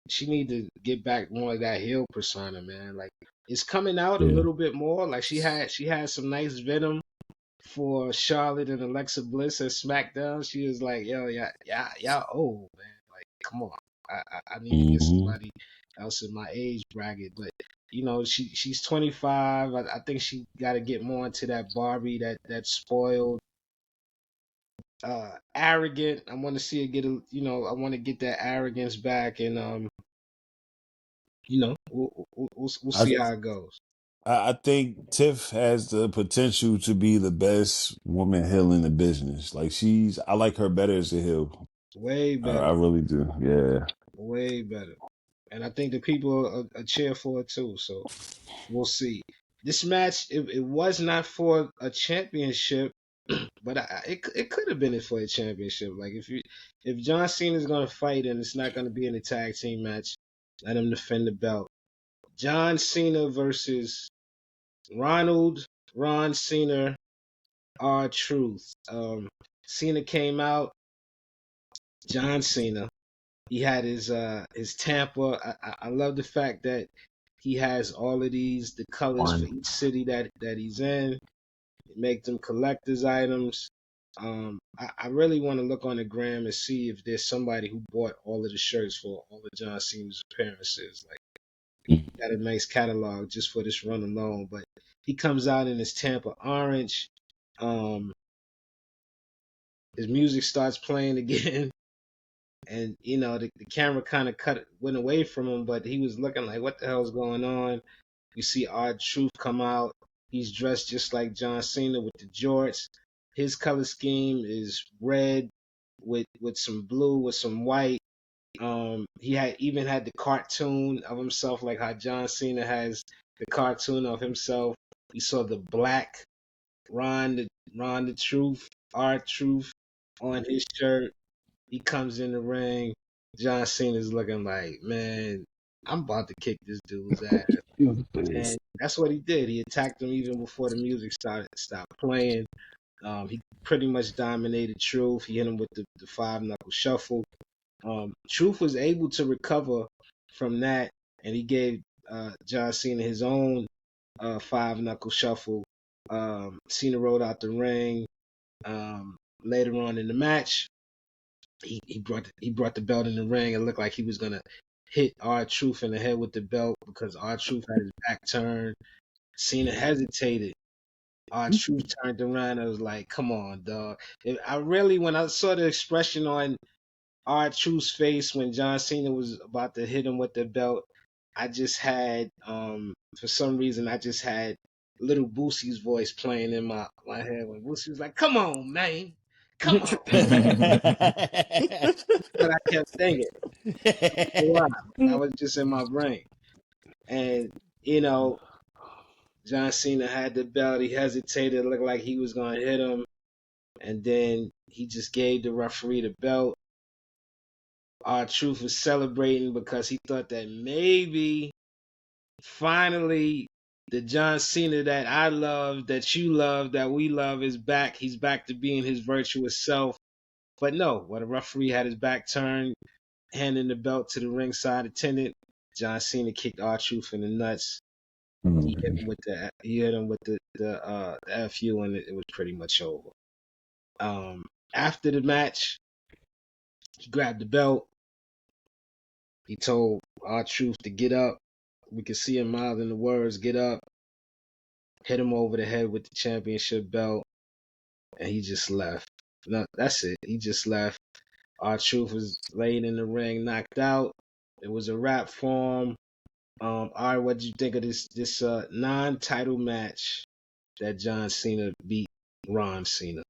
she need to get back more of that heel persona, man. Like it's coming out a Yeah. little bit more. Like she had some nice venom for Charlotte and Alexa Bliss at SmackDown. She was like, "Yo, y'all old, man. Like, come on. I need to get Hmm. somebody else in my age bracket." But she's 25. I think she got to get more into that Barbie, that spoiled, arrogant. I want to see her get I want to get that arrogance back, and we'll I see how it goes. I think Tiff has the potential to be the best woman heel in the business. Like I like her better as a heel. Way I better, really do. Yeah. way better. And I think the people are cheer for it too. So we'll see. This match, it was not for a championship, but it could have been it for a championship. Like if John Cena is gonna fight and it's not gonna be in a tag team match, let him defend the belt. John Cena versus Ron Cena, R-Truth. Cena came out. John Cena. He had his Tampa. I love the fact that he has all of the colors for One. each city that he's in. Make them collector's items. I really want to look on the gram and see if there's somebody who bought all of the shirts for all of John Cena's appearances. Like, got a nice catalog just for this run alone. But he comes out in his Tampa orange. Um, his music starts playing again. And the camera kind of went away from him, but he was looking like, what the hell's going on? You see R-Truth come out. He's dressed just like John Cena with the jorts. His color scheme is red with some blue with some white. He had even had the cartoon of himself, like how John Cena has the cartoon of himself. We saw the black Ron the Truth, R-Truth on his shirt. He comes in the ring. John Cena's looking like, man, I'm about to kick this dude's ass. And that's what he did. He attacked him even before the music stopped playing. He pretty much dominated Truth. He hit him with the five knuckle shuffle. Truth was able to recover from that, and he gave John Cena his own five knuckle shuffle. Cena rolled out the ring. Later on in the match, he brought the belt in the ring. It looked like he was gonna hit R-Truth in the head with the belt because R-Truth had his back turned. Cena hesitated. R-Truth turned around. I was like, "Come on, dog!" When I saw the expression on R-Truth's face when John Cena was about to hit him with the belt, I just had, for some reason, I just had Little Boosie's voice playing in my head when Boosie was like, "Come on, man, come on." But I kept thinking, wow, that was just in my brain. And you know, John Cena had the belt. He hesitated, it looked like he was gonna hit him, and then he just gave the referee the belt. R-Truth was celebrating because he thought that maybe finally the John Cena that I love, that you love, that we love is back. He's back to being his virtuous self. But no, when the referee had his back turned, handing the belt to the ringside attendant, John Cena kicked R-Truth in the nuts. He hit him with the FU, and it was pretty much over. After the match, he grabbed the belt. He told R-Truth to get up. We could see him mouthing the words, "Get up." Hit him over the head with the championship belt, and he just left. No, that's it. He just left. R-Truth was laying in the ring, knocked out. It was a wrap for him. All right, what did you think of this non-title match that John Cena beat Ron Cena?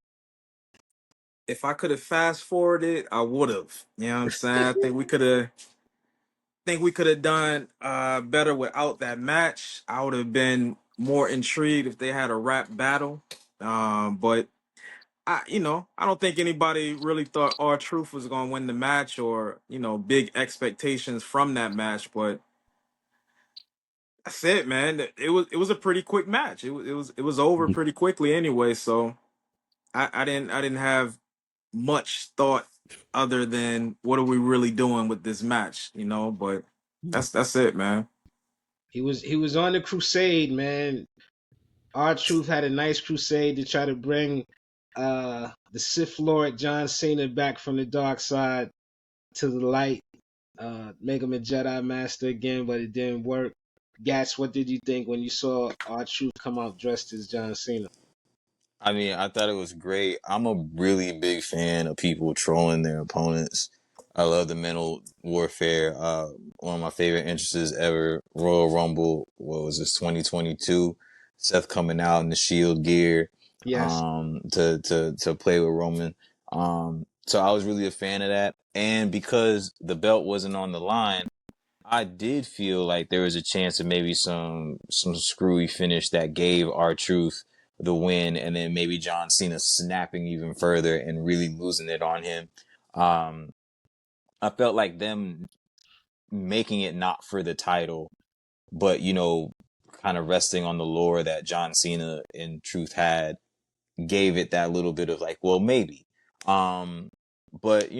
If I could have fast forwarded, I would have. You know what I'm saying? I think we could have done better without that match. I would have been more intrigued if they had a rap battle. But I don't think anybody really thought R-Truth was gonna win the match or, big expectations from that match, but that's it, man. It was a pretty quick match. It was over pretty quickly anyway, so I didn't have much thought other than what are we really doing with this match, but that's it, man. He was on the crusade, man. R-Truth had a nice crusade to try to bring the Sith Lord John Cena back from the dark side to the light, make him a Jedi Master again, but it didn't work. Gats, what did you think when you saw R-Truth come out dressed as John Cena? I mean, I thought it was great. I'm a really big fan of people trolling their opponents. I love the mental warfare. One of my favorite entrances ever, Royal Rumble. What was this, 2022? Seth coming out in the Shield gear, Yes. to play with Roman. So I was really a fan of that. And because the belt wasn't on the line, I did feel like there was a chance of maybe some screwy finish that gave R-Truth the win, and then maybe John Cena snapping even further and really losing it on him. Um, I felt like them making it not for the title, but kind of resting on the lore that John Cena in truth had, gave it that little bit of like, well, maybe. Um, but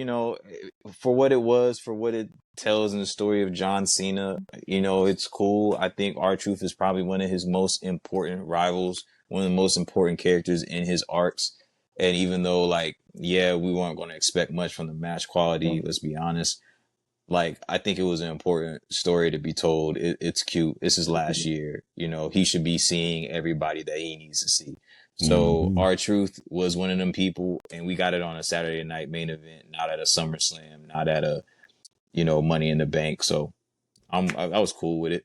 for what it was, for what it tells in the story of John Cena, it's cool. I think R-Truth is probably one of his most important rivals, one of the most important characters in his arcs. And even though, like, yeah, we weren't going to expect much from the match quality, let's be honest. Like, I think it was an important story to be told. It's cute. This is last year. He should be seeing everybody that he needs to see. So R-Truth was one of them people, and we got it on a Saturday night main event, not at a SummerSlam, not at a, Money in the Bank. So I was cool with it.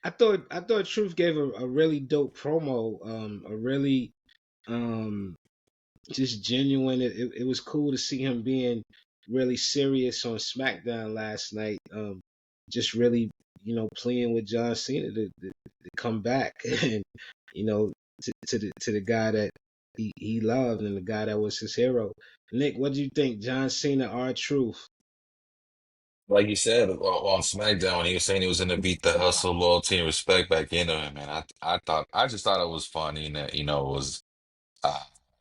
I thought Truth gave a really dope promo. A really um just genuine. It was cool to see him being really serious on SmackDown last night. Just really, playing with John Cena to come back and to the guy that he loved and the guy that was his hero. Nick, what do you think? John Cena, R-Truth. Like you said on SmackDown, when he was saying he was going to beat the hustle, loyalty, and respect back into him, man. I just thought it was funny and that, it was uh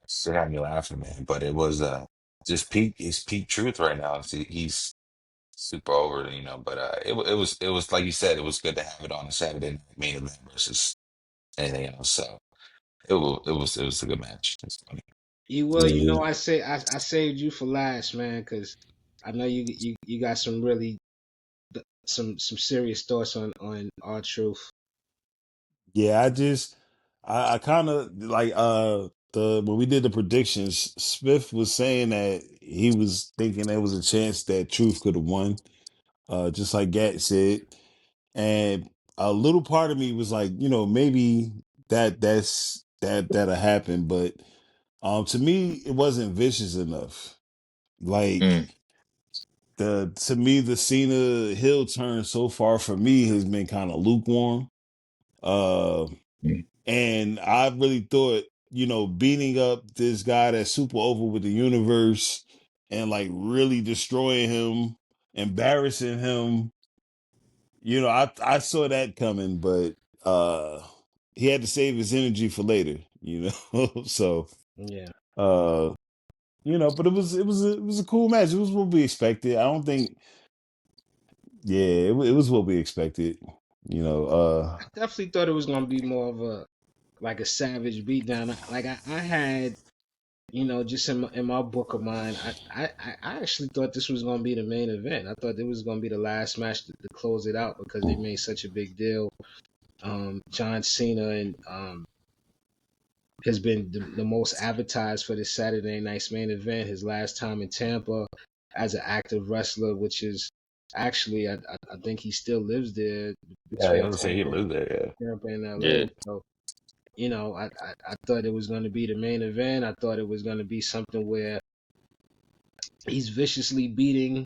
shit had me laughing, man. But it was just peak truth right now. See, he's super over, But it was like you said, it was good to have it on a Saturday night main event versus anything else. So it was a good match. It's funny. You will, Yeah, I saved you for last, man, because I know you got some really some serious thoughts on R-Truth. yeah. I kind of like the when we did the predictions, Smith was saying that he was thinking there was a chance that Truth could have won, just like Gat said, and a little part of me was like, maybe that'll happen, but to me, it wasn't vicious enough. Like Mm, to me, the Cena Hill turn so far for me has been kind of lukewarm. Uh, mm. and I really thought, beating up this guy that's super over with the universe and like really destroying him, embarrassing him. I saw that coming, but he had to save his energy for later. So Yeah. uh, but it was a cool match. It was what we expected. I don't think, yeah, it was what we expected. You know, I definitely thought it was gonna be more of a like a savage beatdown. I had, just in my book of mine, I actually thought this was gonna be the main event. I thought it was gonna be the last match to close it out because they made such a big deal. John Cena and has been the most advertised for this Saturday night's main event. His last time in Tampa as an active wrestler, which is actually I think he still lives there Yeah, I between was saying he lived there. Tampa and Yeah. LA. So I thought it was going to be the main event. I thought it was going to be something where he's viciously beating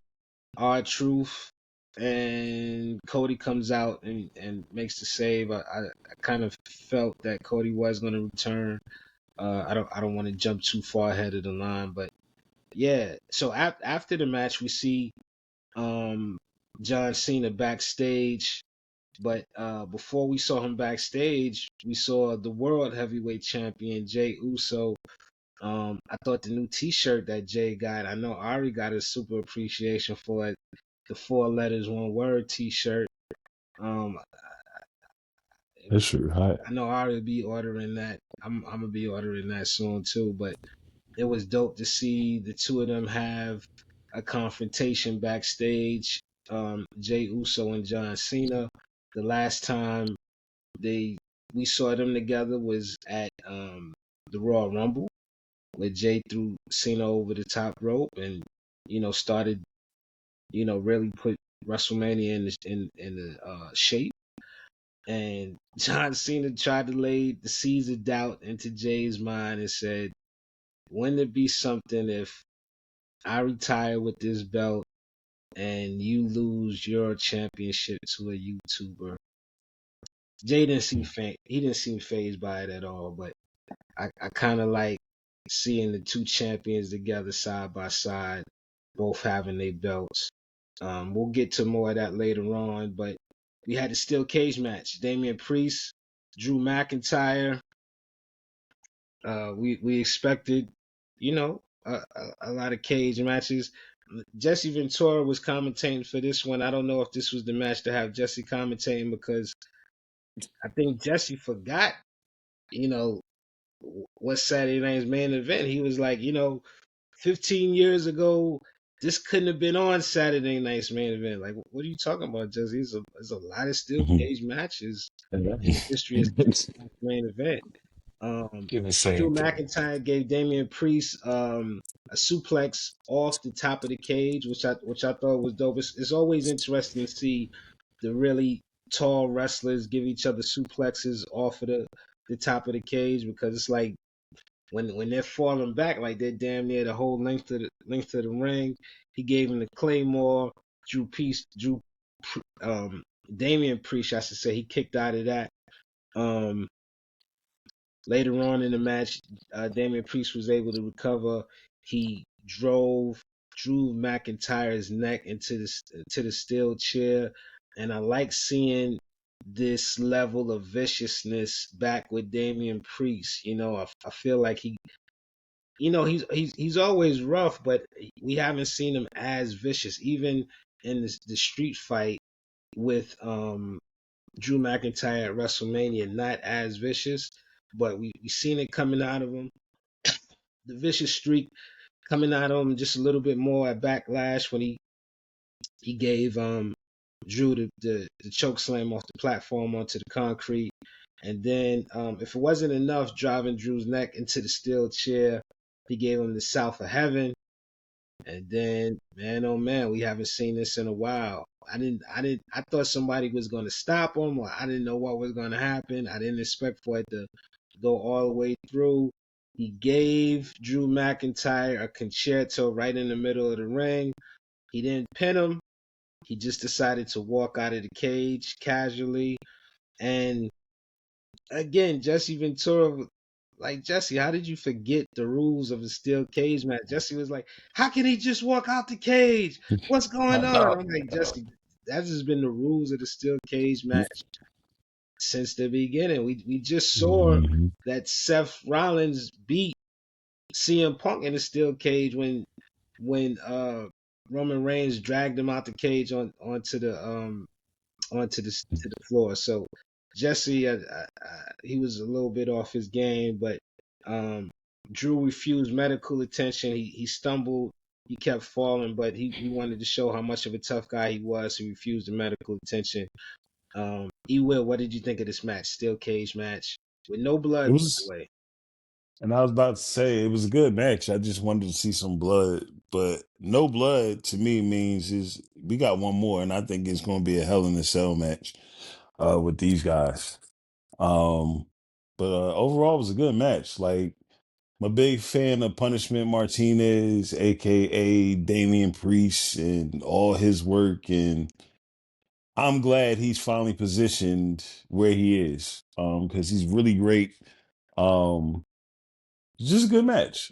R-Truth, and Cody comes out and makes the save. I kind of felt that Cody was going to return. I don't want to jump too far ahead of the line, but yeah. So after the match, we see um, John Cena backstage. But before we saw him backstage, we saw the world heavyweight champion Jey Uso. I thought the new T-shirt that Jay got, I know Ari got a super appreciation for it. The four letters, one word T-shirt. Um, that's true. I know Ari will be ordering that. I'm gonna be ordering that soon too. But it was dope to see the two of them have a confrontation backstage. Jey Uso and John Cena. The last time they we saw them together was at the Royal Rumble, where Jay threw Cena over the top rope and started really put WrestleMania in the shape. And John Cena tried to lay the seeds of doubt into Jay's mind and said, "Wouldn't it be something if I retire with this belt and you lose your championship to a YouTuber?" Jay he didn't seem phased by it at all, but I kind of like seeing the two champions together side by side, both having their belts. We'll get to more of that later on, but we had the steel cage match: Damian Priest, Drew McIntyre. We expected, a lot of cage matches. Jesse Ventura was commentating for this one. I don't know if this was the match to have Jesse commentating because I think Jesse forgot, you know, what Saturday night's main event. He was like, 15 years ago, this couldn't have been on Saturday night's main event. Like, what are you talking about, Jesse? There's a lot of steel Mhm. cage matches Yeah. in the history of Saturday night's main event. Um, Doing the same Drew thing. McIntyre gave Damian Priest a suplex off the top of the cage, which I thought was dope. It's always interesting to see the really tall wrestlers give each other suplexes off of the top of the cage, because it's like when they're falling back, like they're damn near the whole length of the ring. He gave him the Claymore. Drew Damian Priest, I should say, he kicked out of that. Um, Later on in the match, Damian Priest was able to recover. He drove Drew McIntyre's neck into the steel chair, and I like seeing this level of viciousness back with Damian Priest. I feel like he's always rough, but we haven't seen him as vicious. Even in the street fight with Drew McIntyre at WrestleMania, not as vicious, but we seen it coming out of him. The vicious streak coming out of him just a little bit more at Backlash when he gave Drew the choke slam off the platform onto the concrete. And then if it wasn't enough driving Drew's neck into the steel chair, he gave him the South of Heaven. And then, man, oh man, we haven't seen this in a while. I thought somebody was going to stop him, or I didn't know what was going to happen. I didn't expect for it to go all the way through. He gave Drew McIntyre a concerto right in the middle of the ring. He didn't pin him. He just decided to walk out of the cage casually. And again, Jesse Ventura, like, Jesse, how did you forget the rules of a steel cage match? Jesse was like, how can he just walk out the cage? What's going I on? know. I'm like, Jesse, that's just been the rules of the steel cage match since the beginning. We just saw Mm-hmm. that Seth Rollins beat CM Punk in a steel cage when Roman Reigns dragged him out the cage onto the floor. So Jesse, he was a little bit off his game, but Drew refused medical attention. He stumbled. He kept falling, but he wanted to show how much of a tough guy he was. He refused the medical attention. Will, what did you think of this match? Steel cage match with no It blood, by the was, way. and I was about to say it was a good match. I just wanted to see some blood, but no blood to me means is we got one more, and I think it's going to be a Hell in a Cell match with these guys. Um, but overall, it was a good match. Like, I'm a big fan of Punishment Martinez, aka Damian Priest, and all his work, and I'm glad he's finally positioned where he is. Because he's really great. Um, just a good match.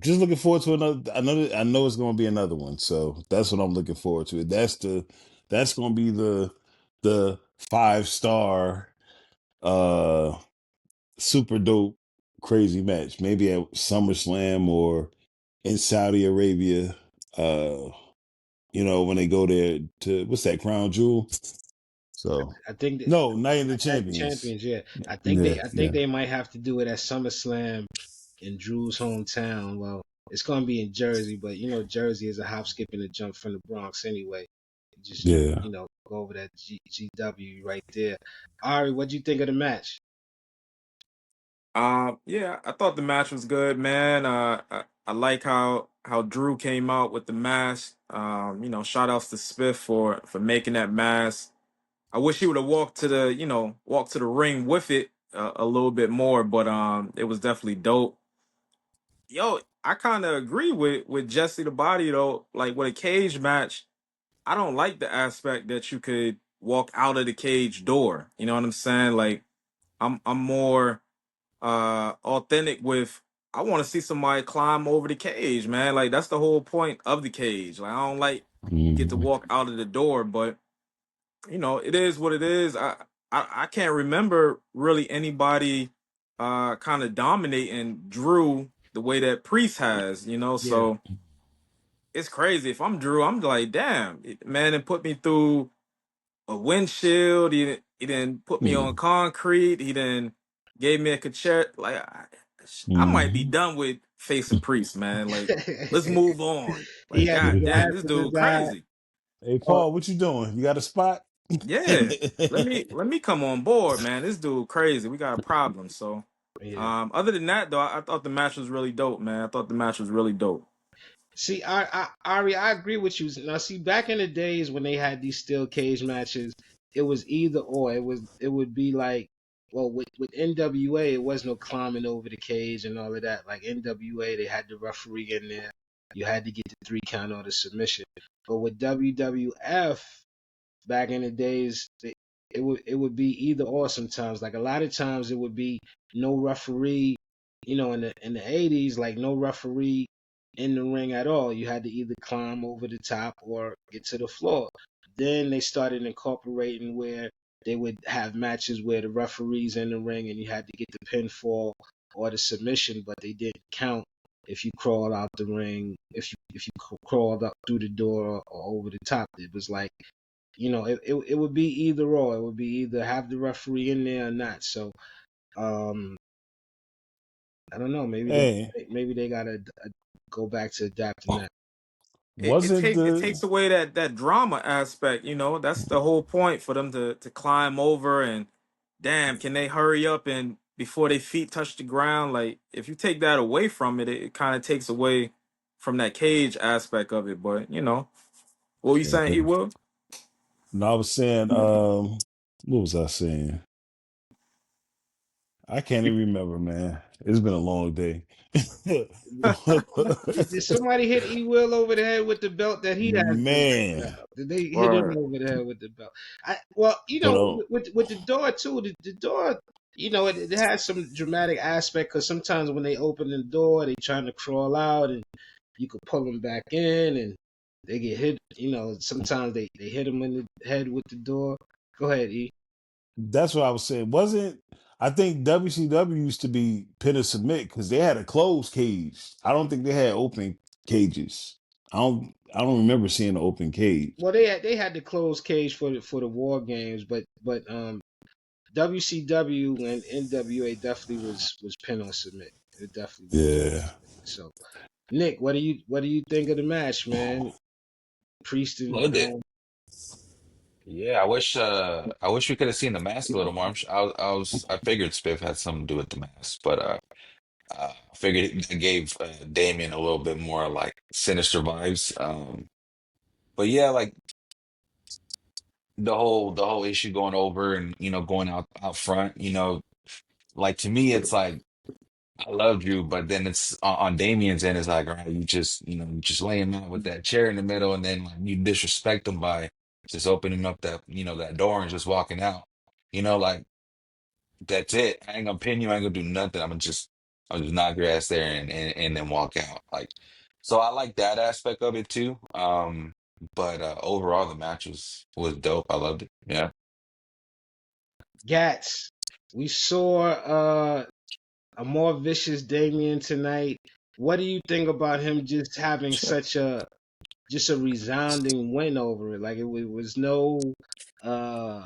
Just looking forward to another. I know it's going to be another one, so that's what I'm looking forward to. That's going to be the 5-star super dope crazy match. Maybe at SummerSlam or in Saudi Arabia. When they go there to what's that, Crown Jewel? So I think that no, Night of the Night of Champions. Champions, yeah. Yeah, I think yeah, they might have to do it at SummerSlam in Drew's hometown. Well, it's gonna be in Jersey, but Jersey is a hop, skip, and a jump from the Bronx anyway. Just yeah. go over that GW right there. Ari, what'd you think of the match? Yeah, I thought the match was good, man. I like how Drew came out with the mask. Shout outs to Smith for making that mask. I wish he would have walked to the ring with it a little bit more, but it was definitely dope. Yo, I kind of agree with Jesse the Body though. Like with a cage match, I don't like the aspect that you could walk out of the cage door. You know what I'm saying? Like I'm more authentic with I want to see somebody climb over the cage, man. Like that's the whole point of the cage. Like I don't like get to Mhm. walk out of the door, but it is what it is. I can't remember really anybody kind of dominating Drew the way that Priest has, Yeah. so it's crazy. If I'm Drew, I'm like, damn, man, it put me through a windshield. He didn't put me on Mhm. concrete. He didn't gave me a concerto. Like I might be Mhm. done with facing Priest, man. Like let's move on. He Like had the god damn, glass this in his dude eye. crazy. Hey Oh, Paul, what you doing? You got a spot? Yeah, let me come on board, man. This dude crazy. We got a problem. So yeah. other than that though, I thought the match was really dope, man. I thought the match was really dope. See, Ari, I agree with you. Now, see, back in the days when they had these steel cage matches, it was either or. It would be like, well, with NWA, it was no climbing over the cage and all of that. Like NWA, they had the referee in there. You had to get the 3 count or the submission. But with WWF, back in the days, it would be either or sometimes. Like a lot of times it would be no referee, in the 80s, like no referee in the ring at all. You had to either climb over the top or get to the floor. Then they started incorporating where they would have matches where the referee's in the ring and you had to get the pinfall or the submission, but they didn't count if you crawled out the ring, if you crawled up through the door or over the top. It was like, it would be either or. It would be either have the referee in there or not. So, I don't know. Hey, Maybe they gotta go back to adapting that. wasn't It the takes away that drama aspect, That's the whole point for them to climb over and damn, can they hurry up and before their feet touch the ground? Like if you take that away from it, it kind of takes away from that cage aspect of it. But what were you saying, E Will? no, I was saying, what was I saying? I can't even remember, man. It's been a long day. Did somebody hit E Will over the head with the belt that he has been right Man, now? Did they hit him Word. over the head with the belt? Well, but with the door too. The door, it has some dramatic aspect because sometimes when they open the door, they trying to crawl out, and you could pull them back in, and they get hit. Sometimes they hit them in the head with the door. Go ahead, E. that's what I was saying. Wasn't I think WCW used to be pin and submit because they had a closed cage. I don't think they had open cages. I don't remember seeing an open cage. Well, they had the closed cage for the war games, but WCW and NWA definitely was pin on submit. It definitely was pin on Yeah. submit. So, Nick, what do you think of the match, man? Priest and Loved it. Yeah, I wish we could have seen the mask a little more. I figured Spiff had something to do with the mask, but I figured it gave Damien a little bit more like sinister vibes. But yeah, like the whole issue going over and going out front, like to me it's like I loved you, but then it's on Damien's end. It's like, all right, you just lay him out with that chair in the middle, and then like you disrespect him by just opening up that door and just walking out. Like that's it. I ain't gonna pin you. I ain't gonna do nothing. I'm just knock your ass there and then walk out. Like, so I like that aspect of it too. But overall the match was dope. I loved it. Yeah. Gats. We saw a more vicious Damien tonight. What do you think about him just having such a resounding win over it? Like it was uh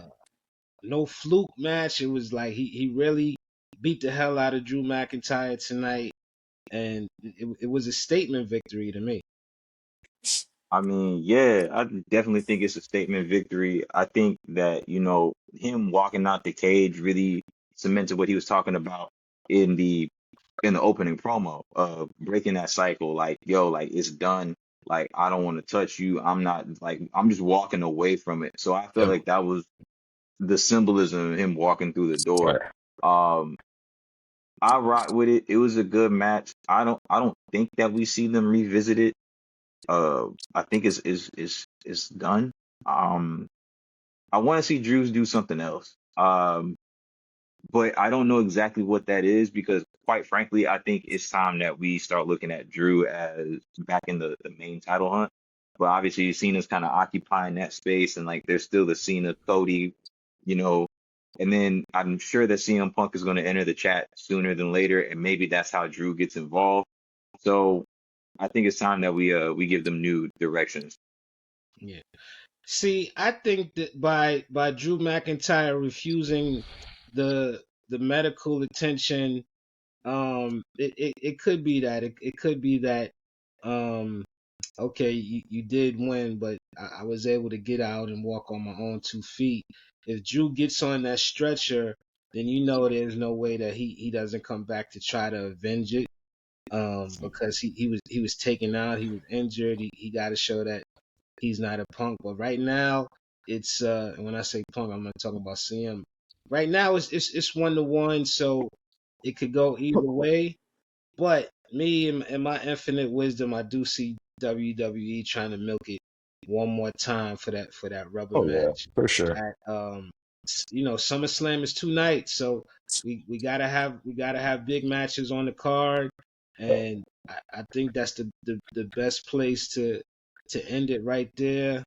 no fluke match. It was like he really beat the hell out of Drew McIntyre tonight, and it was a statement victory to me. I mean, yeah, I definitely think it's a statement victory. I think that, him walking out the cage really cemented what he was talking about in the opening promo, breaking that cycle, like, yo, like it's done. Like I don't want to touch you. I'm not like I'm just walking away from it. So I felt Yep. like that was the symbolism of him walking through the door. Right. Um, I rock with it. It was a good match. I don't think that we see them revisit it. I think it's done. Um, I want to see Drews do something else. But I don't know exactly what that is because, quite frankly, I think it's time that we start looking at Drew as back in the main title hunt. But obviously, Cena's kind of occupying that space, and like there's still the Cena Cody, you know. And then I'm sure that CM Punk is going to enter the chat sooner than later, and maybe that's how Drew gets involved. So I think it's time that we give them new directions. Yeah. See, I think that by Drew McIntyre refusing the medical attention, it could be that it could be that um okay, you did win, but I was able to get out and walk on my own 2 feet. If Drew gets on that stretcher, then there's no way that he doesn't come back to try to avenge it. Because he was taken out, he was injured. He got to show that he's not a punk. But right now, it's when I say Punk, I'm not talking about CM. Right now, it's 1-1, so it could go either way. But me and my infinite wisdom, I do see WWE trying to milk it one more time for that rubber Oh yeah, match. for sure. At SummerSlam is 2 nights, so we gotta have big matches on the card, and I think that's the best place to end it right there.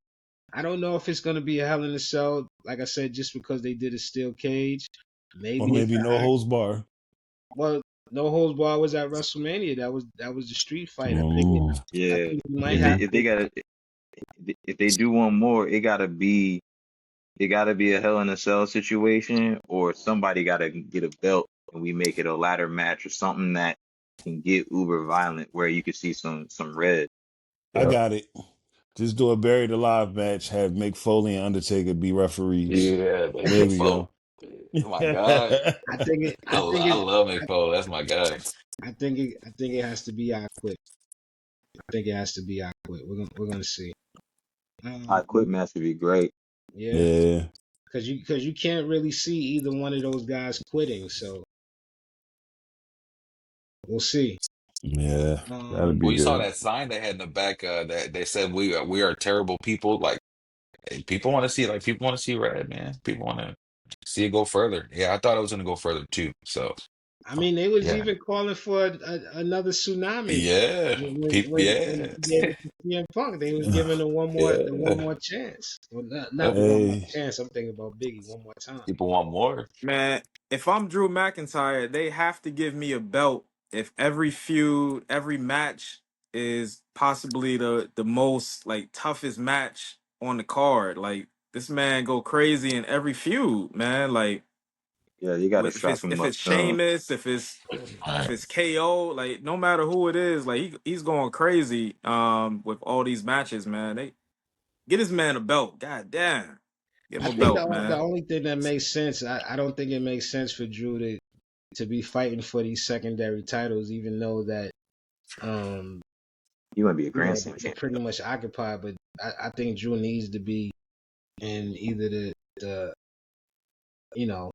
I don't know if it's gonna be a Hell in a Cell, like I said, just because they did a steel cage. Or Maybe it's maybe no holds bar. well, no holds bar was at WrestleMania. That was the street fight. Mm. I Yeah. think we might If they have if they to. got if they do one more, it gotta be a Hell in a Cell situation, or somebody gotta get a belt and we make it a ladder match or something that can get uber violent where you could see some red. I Yeah, got it. Just do a buried alive match. Have Mick Foley and Undertaker be referees. yeah, There Big we Four. go. Oh my God, I think it. I think I it. love McFo. That's my guy. I think it has to be I quit. I think it has to be I quit. We're gonna see. I Um, quit match would be great. yeah, Yeah, because you can't really see either one of those guys quitting. So we'll see. yeah, that'd Um, be We saw good. that sign they had in the back that they said we are terrible people. Like people want to see people want to see red, man. People want to see it go further. Yeah, I thought it was gonna go further too. So I mean, they was yeah, even calling for another tsunami yeah, when people, when when yeah, he gave it to CM Punk. They was giving him one yeah. more chance. Well, not Yep. the one more Hey, chance. I'm thinking about Biggie one more time. People want more. Man, if I'm Drew McIntyre, they have to give me a belt if every feud, every match is possibly the most like toughest match on the card. Like this man go crazy in every feud, man. Like Yeah, you gotta if strap it's him if up it's soon. Sheamus, All if right. it's KO, like no matter who it is, like he's going crazy with all these matches, man. They get this man a belt. God damn. Give I him a think belt, the man. only thing that makes sense. I don't think it makes sense for Drew to be fighting for these secondary titles, even though that um You wanna be a Grand Slam they're champion pretty though. much occupied. But I think Drew needs to be in either the you know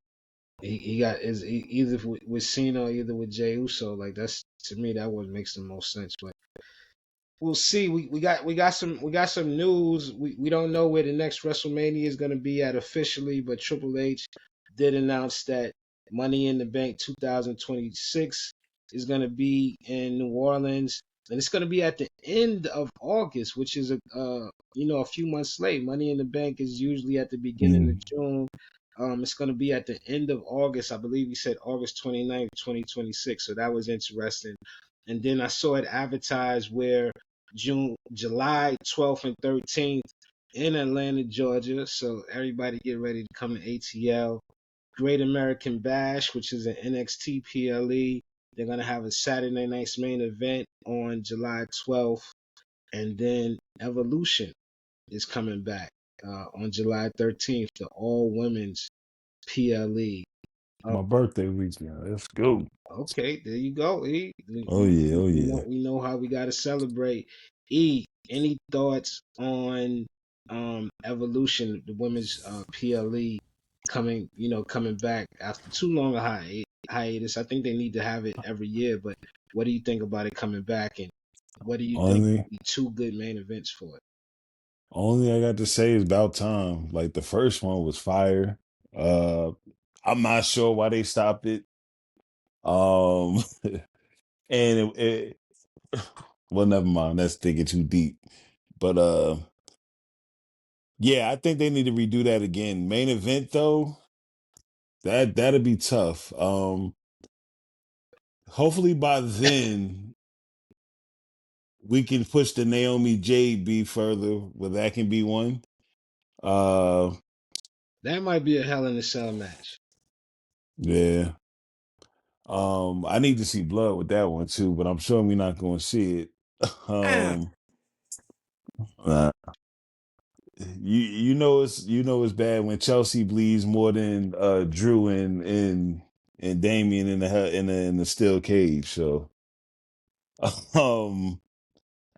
he got is either with Cena or either with Jey Uso. Like that's to me that what makes the most sense. But we'll see. We got some news. We don't know where the next WrestleMania is going to be at officially, but Triple H did announce that Money in the Bank 2026 is going to be in New Orleans, and it's going to be at the end of August, which is a few months late. Money in the Bank is usually at the beginning of mm, June. It's going to be at the end of August. I believe he said August 29th, 2026. So that was interesting. And then I saw it advertised where July 12th and 13th in Atlanta, Georgia. So everybody get ready to come to ATL. Great American Bash, which is an NXT PLE. They're gonna have a Saturday night's main event on July 12th, and then Evolution is coming back on July 13th, the all women's PLE. my birthday weekend. Let's go. Okay, there you go. E. We, Oh we, yeah, oh we yeah. know we know how we got to celebrate. E. Any thoughts on Evolution, the women's PLE coming back after too long a hiatus? I think they need to have it every year, but what do you think about it coming back, and what do you think Only would be two good main events for it? only I got to say is about time. Like the first one was fire. Uh, I'm not sure why they stopped it. Um, and well, never mind. That's thinking too deep. But yeah, I think they need to redo that again. Main event though, that'd be tough. Hopefully by then we can push the Naomi Jade beef further, where that can be one. Uh, That might be a Hell in a Cell match. yeah. I need to see blood with that one too, but I'm sure we're not going to see it. Damn. um, uh, you know it's bad when Chelsea bleeds more than Drew and Damien in the steel cage. So, um,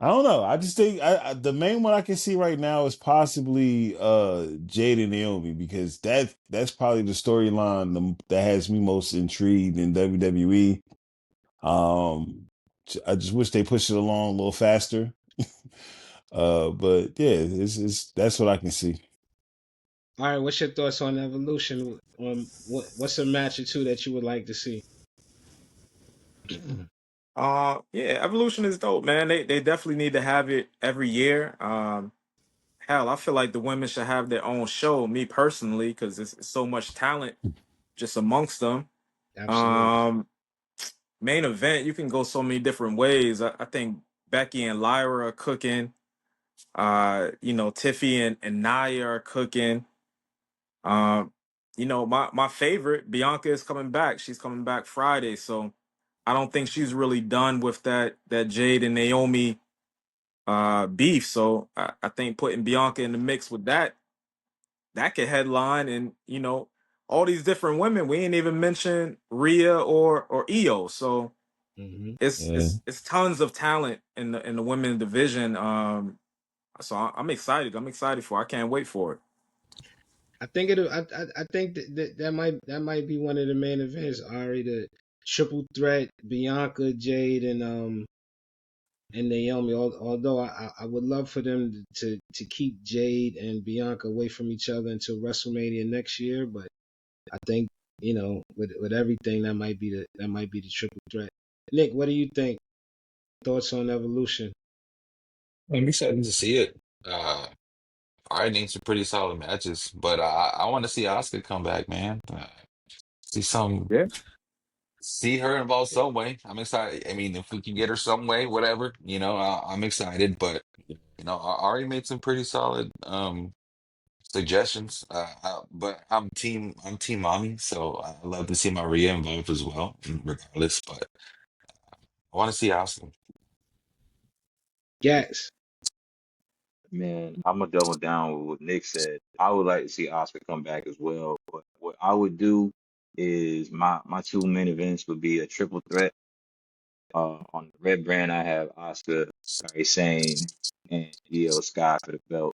I don't know. I just think the main one I can see right now is possibly Jade and Naomi, because that's probably the storyline that has me most intrigued in WWE. I just wish they pushed it along a little faster. But yeah, it's that's what I can see. All right, what's your thoughts on Evolution? What's a match or two that you would like to see? Yeah, Evolution is dope, man. They definitely need to have it every year. Hell, I feel like the women should have their own show, me personally, because it's so much talent just amongst them. Absolutely. Um, Main event, you can go so many different ways. I think Becky and Lyra are cooking. Tiffy and Nia are cooking. Um, my favorite, Bianca, is coming back. She's coming back Friday, so I don't think she's really done with that Jade and Naomi beef. So I think putting Bianca in the mix with that could headline, and all these different women. We ain't even mentioned Rhea or Io. So Hmm. it's Yeah. it's it's tons of talent in the women's division. So I'm excited. I'm excited for it. I can't wait for it. I think it. I think that might be one of the main events. Ari, the triple threat: Bianca, Jade, and Naomi. Although I would love for them to keep Jade and Bianca away from each other until WrestleMania next year, but I think with everything that might be the triple threat. Nick, what do you think? Thoughts on Evolution? I'm excited to see it. I need some pretty solid matches, but I want to see Oscar come back, man. See some, Yeah. see her involved some way. I'm excited. I mean, if we can get her some way, whatever, I'm excited. But I already made some pretty solid suggestions. But I'm team mommy, so I love to see Maria involved as well, regardless. But I want to see Oscar. Yes. Man, I'm gonna double down with what Nick said. I would like to see Oscar come back as well, but what I would do is my two main events would be a triple threat. On the red brand, I have Oscar, Kairi Sane, and Io Sky for the belt.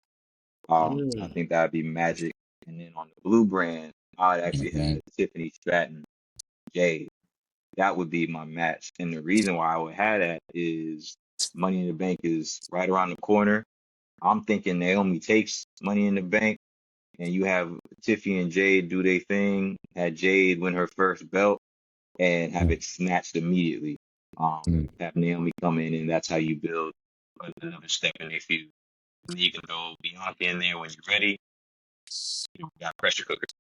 I Mm. think that'd be magic. And then on the blue brand, I'd actually Mhm. have Tiffany Stratton, Jade. That would be my match. And the reason why I would have that is Money in the Bank is right around the corner. I'm thinking Naomi takes Money in the Bank, and you have Tiffy and Jade do their thing. Had Jade win her first belt and have it snatched immediately. Mhm. Have Naomi come in, and that's how you build another step in their feud. And then you can throw Bianca in there when you're ready. You got pressure cookers.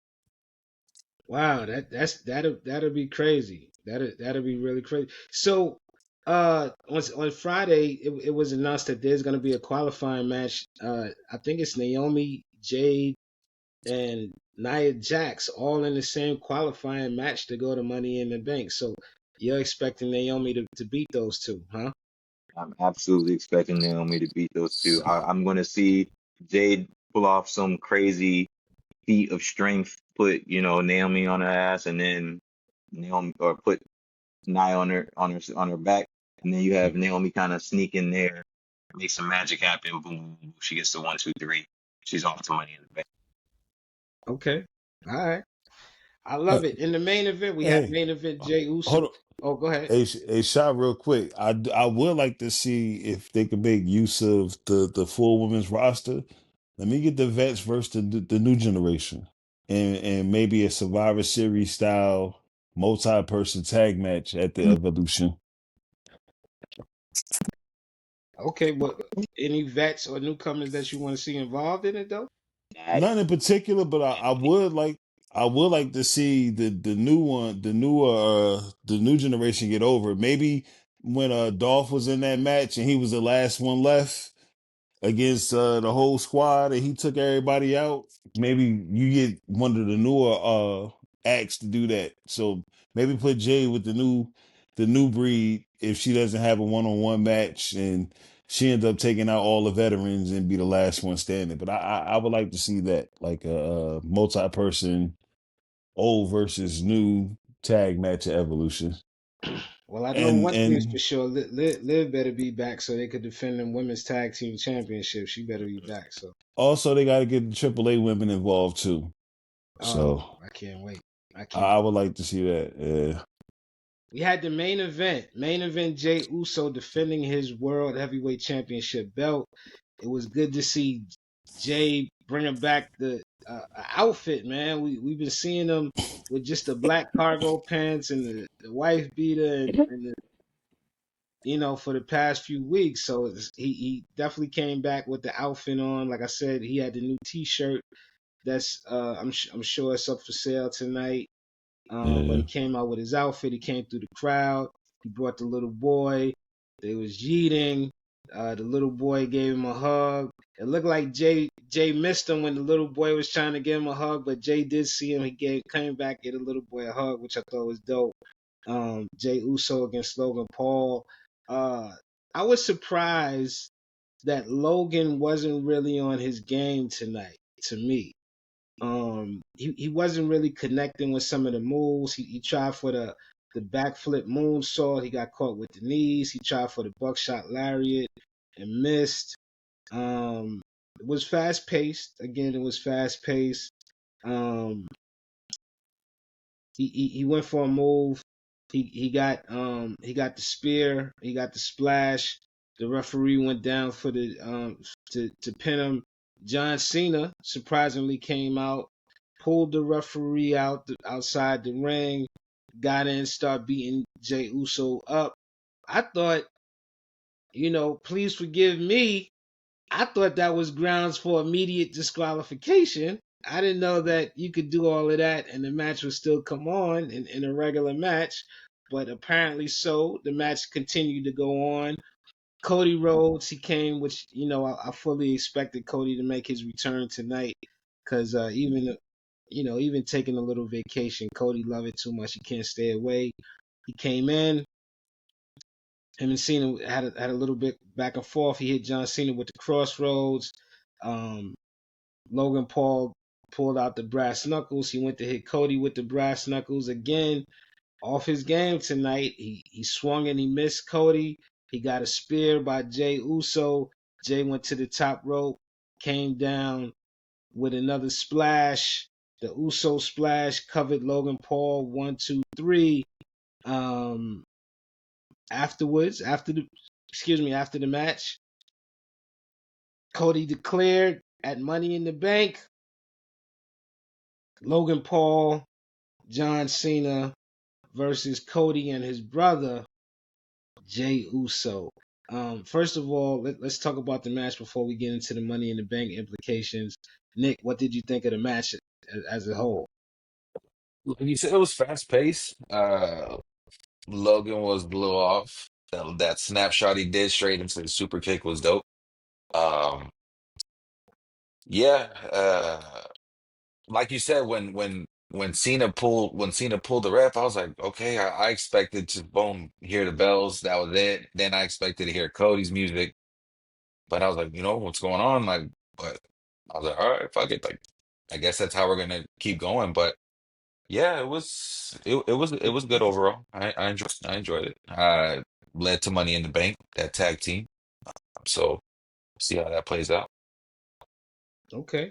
Wow, that'll be crazy. That'll be really crazy. So, on Friday, it was announced that there's gonna be a qualifying match. I think it's Naomi, Jade, and Nia Jax all in the same qualifying match to go to Money in the Bank. So, you're expecting Naomi to beat those two, huh? I'm absolutely expecting Naomi to beat those two. I'm going to see Jade pull off some crazy feat of strength, put Naomi on her ass, and then Naomi, or put Nia on her back, and then you have Naomi kind of sneak in there, make some magic happen. Boom, boom, boom. She gets to 1, 2, 3. She's off to Money in the Bank. Okay, all right. I Uh, love it. In the main event, we have hey, main event Jay Uso. hold on. Oh, go ahead. A shot real quick. I would like to see if they could make use of the full women's roster. Let me get the vets versus the new generation, and maybe a Survivor Series style multi-person tag match at the Evolution. Okay, but any vets or newcomers that you want to see involved in it though? That None in particular, but I would like to see the new one, the new generation get over. Maybe when Dolph was in that match and he was the last one left against the whole squad and he took everybody out, maybe you get one of the newer acts to do that. So maybe put Jay with the new breed if she doesn't have a one-on-one match and she ends up taking out all the veterans and be the last one standing. But I would like to see that, like a multi-person old versus new tag match at Evolution. Well, I know and one thing's for and sure. Liv better be back so they could defend them women's tag team championship. She better be back. So, also they got to get the AAA women involved too. oh, So I can't wait. I can't. I would like to see that. Yeah. We had the main event. Main event: Jay Uso defending his world heavyweight championship belt. It was good to see Jay bringing back the outfit, man. We've been seeing him with just the black cargo pants and the wife beater and the, for the past few weeks. So he definitely came back with the outfit on. Like I said, he had the new T-shirt. That's I'm sure it's up for sale tonight. But Yeah. he came out with his outfit. He came through the crowd. He brought the little boy. They was yeeting. The little boy gave him a hug. It looked like Jay missed him when the little boy was trying to give him a hug, but Jay did see him. Came back, gave the little boy a hug, which I thought was dope. Jay Uso against Logan Paul. Uh, I was surprised that Logan wasn't really on his game tonight. To me, he wasn't really connecting with some of the moves. He tried for the backflip moonsault. He got caught with the knees. He tried for the buckshot lariat and missed. It was fast paced. Again, it was fast paced. Um, he went for a move. He got the spear. He got the splash. The referee went down for the to pin him. John Cena surprisingly came out, pulled the referee outside the ring, got in, started beating Jey Uso up. I thought, please forgive me. I thought that was grounds for immediate disqualification. I didn't know that you could do all of that and the match would still come on in a regular match. But apparently so. The match continued to go on. Cody Rhodes, he came, which, I fully expected Cody to make his return tonight. Because even taking a little vacation, Cody loved it too much. He can't stay away. He came in. Him and Cena had a little bit back and forth. He hit John Cena with the crossroads. Um, Logan Paul pulled out the brass knuckles. He went to hit Cody with the brass knuckles again. Off his game tonight. He swung and he missed Cody. He got a spear by Jay Uso. Jay went to the top rope, came down with another splash. The Uso splash covered Logan Paul 1, 2, 3. Um, Afterwards, after the match, Cody declared at Money in the Bank, Logan Paul, John Cena versus Cody and his brother, Jay Uso. First of all, let's talk about the match before we get into the Money in the Bank implications. Nick, what did you think of the match as a whole? Like you said, it was fast paced. Logan was a little off. That snapshot he did straight into the super kick was dope. Um, yeah, like you said, when Cena pulled the ref, I was like, okay, I expected to boom hear the bells. That was it. Then I expected to hear Cody's music, but I was like, what's going on? Like, but I was like, all right, fuck it. Like, I guess that's how we're gonna keep going. But yeah, it was good overall. I enjoyed it. Led to Money in the Bank, that tag team. So see how that plays out. Okay.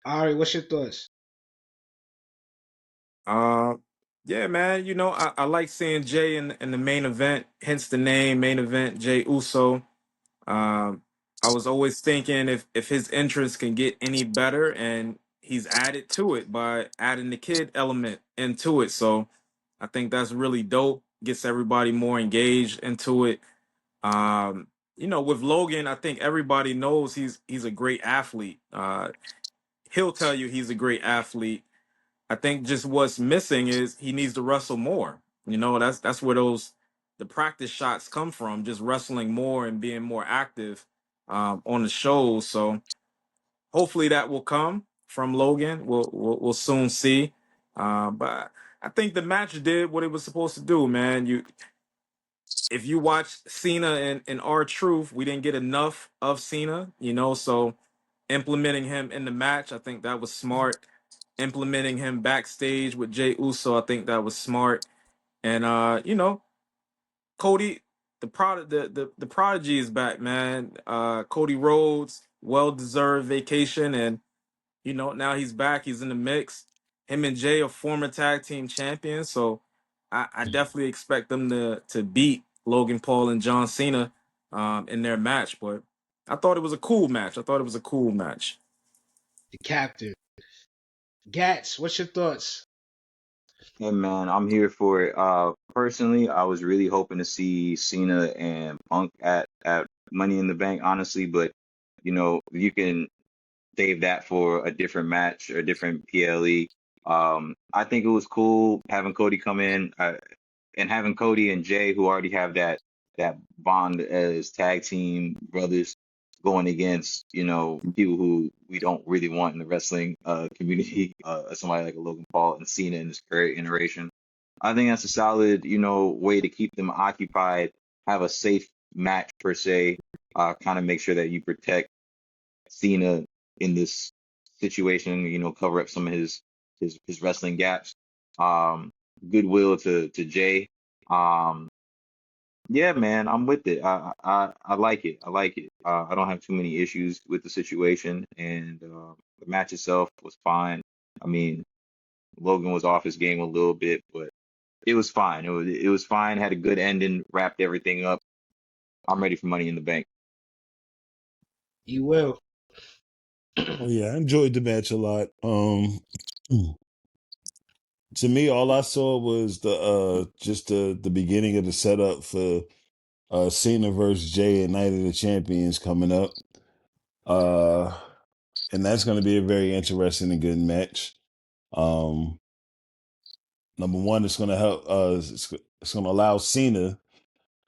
All right, what's your thoughts? Uh, yeah, man. I like seeing Jay in the main event, hence the name, main event, Jay Uso. Um, I was always thinking if his entrance can get any better, and he's added to it by adding the kid element into it. So I think that's really dope. Gets everybody more engaged into it. With Logan, I think everybody knows he's a great athlete. He'll tell you he's a great athlete. I think just what's missing is he needs to wrestle more. That's where the practice shots come from, just wrestling more and being more active on the shows. So hopefully that will come from Logan. We'll soon see. But I think the match did what it was supposed to do, man. If you watch Cena and R-Truth, we didn't get enough of Cena, so implementing him in the match, I think that was smart. Implementing him backstage with Jay Uso, I think that was smart. And Cody, the prodigy is back, man. Cody Rhodes, well deserved vacation, and now he's back. He's in the mix. Him and Jay are former tag team champions, so I definitely expect them to beat Logan Paul and John Cena in their match. But I thought it was a cool match. The captain. Gats, what's your thoughts? Hey man, I'm here for it. Personally, I was really hoping to see Cena and Punk at Money in the Bank, honestly, but you can save that for a different match or a different PLE. I think it was cool having Cody come in. And having Cody and Jay, who already have that bond as tag team brothers, going against people who we don't really want in the wrestling community, somebody like a Logan Paul and Cena in this current iteration. I think that's a solid way to keep them occupied, have a safe match per se, kind of make sure that you protect Cena in this situation, cover up some of his wrestling gaps. Goodwill to Jay. Um, yeah, man, I'm with it. I like it. I like it. I don't have too many issues with the situation, and the match itself was fine. I mean, Logan was off his game a little bit, but it was fine. It was fine. Had a good ending. Wrapped everything up. I'm ready for Money in the Bank. You will. Oh yeah, I enjoyed the match a lot. To me, all I saw was just the beginning of the setup for Cena versus Jay at Night of the Champions coming up. And that's going to be a very interesting and good match. Um, Number one, it's going to help. It's going to allow Cena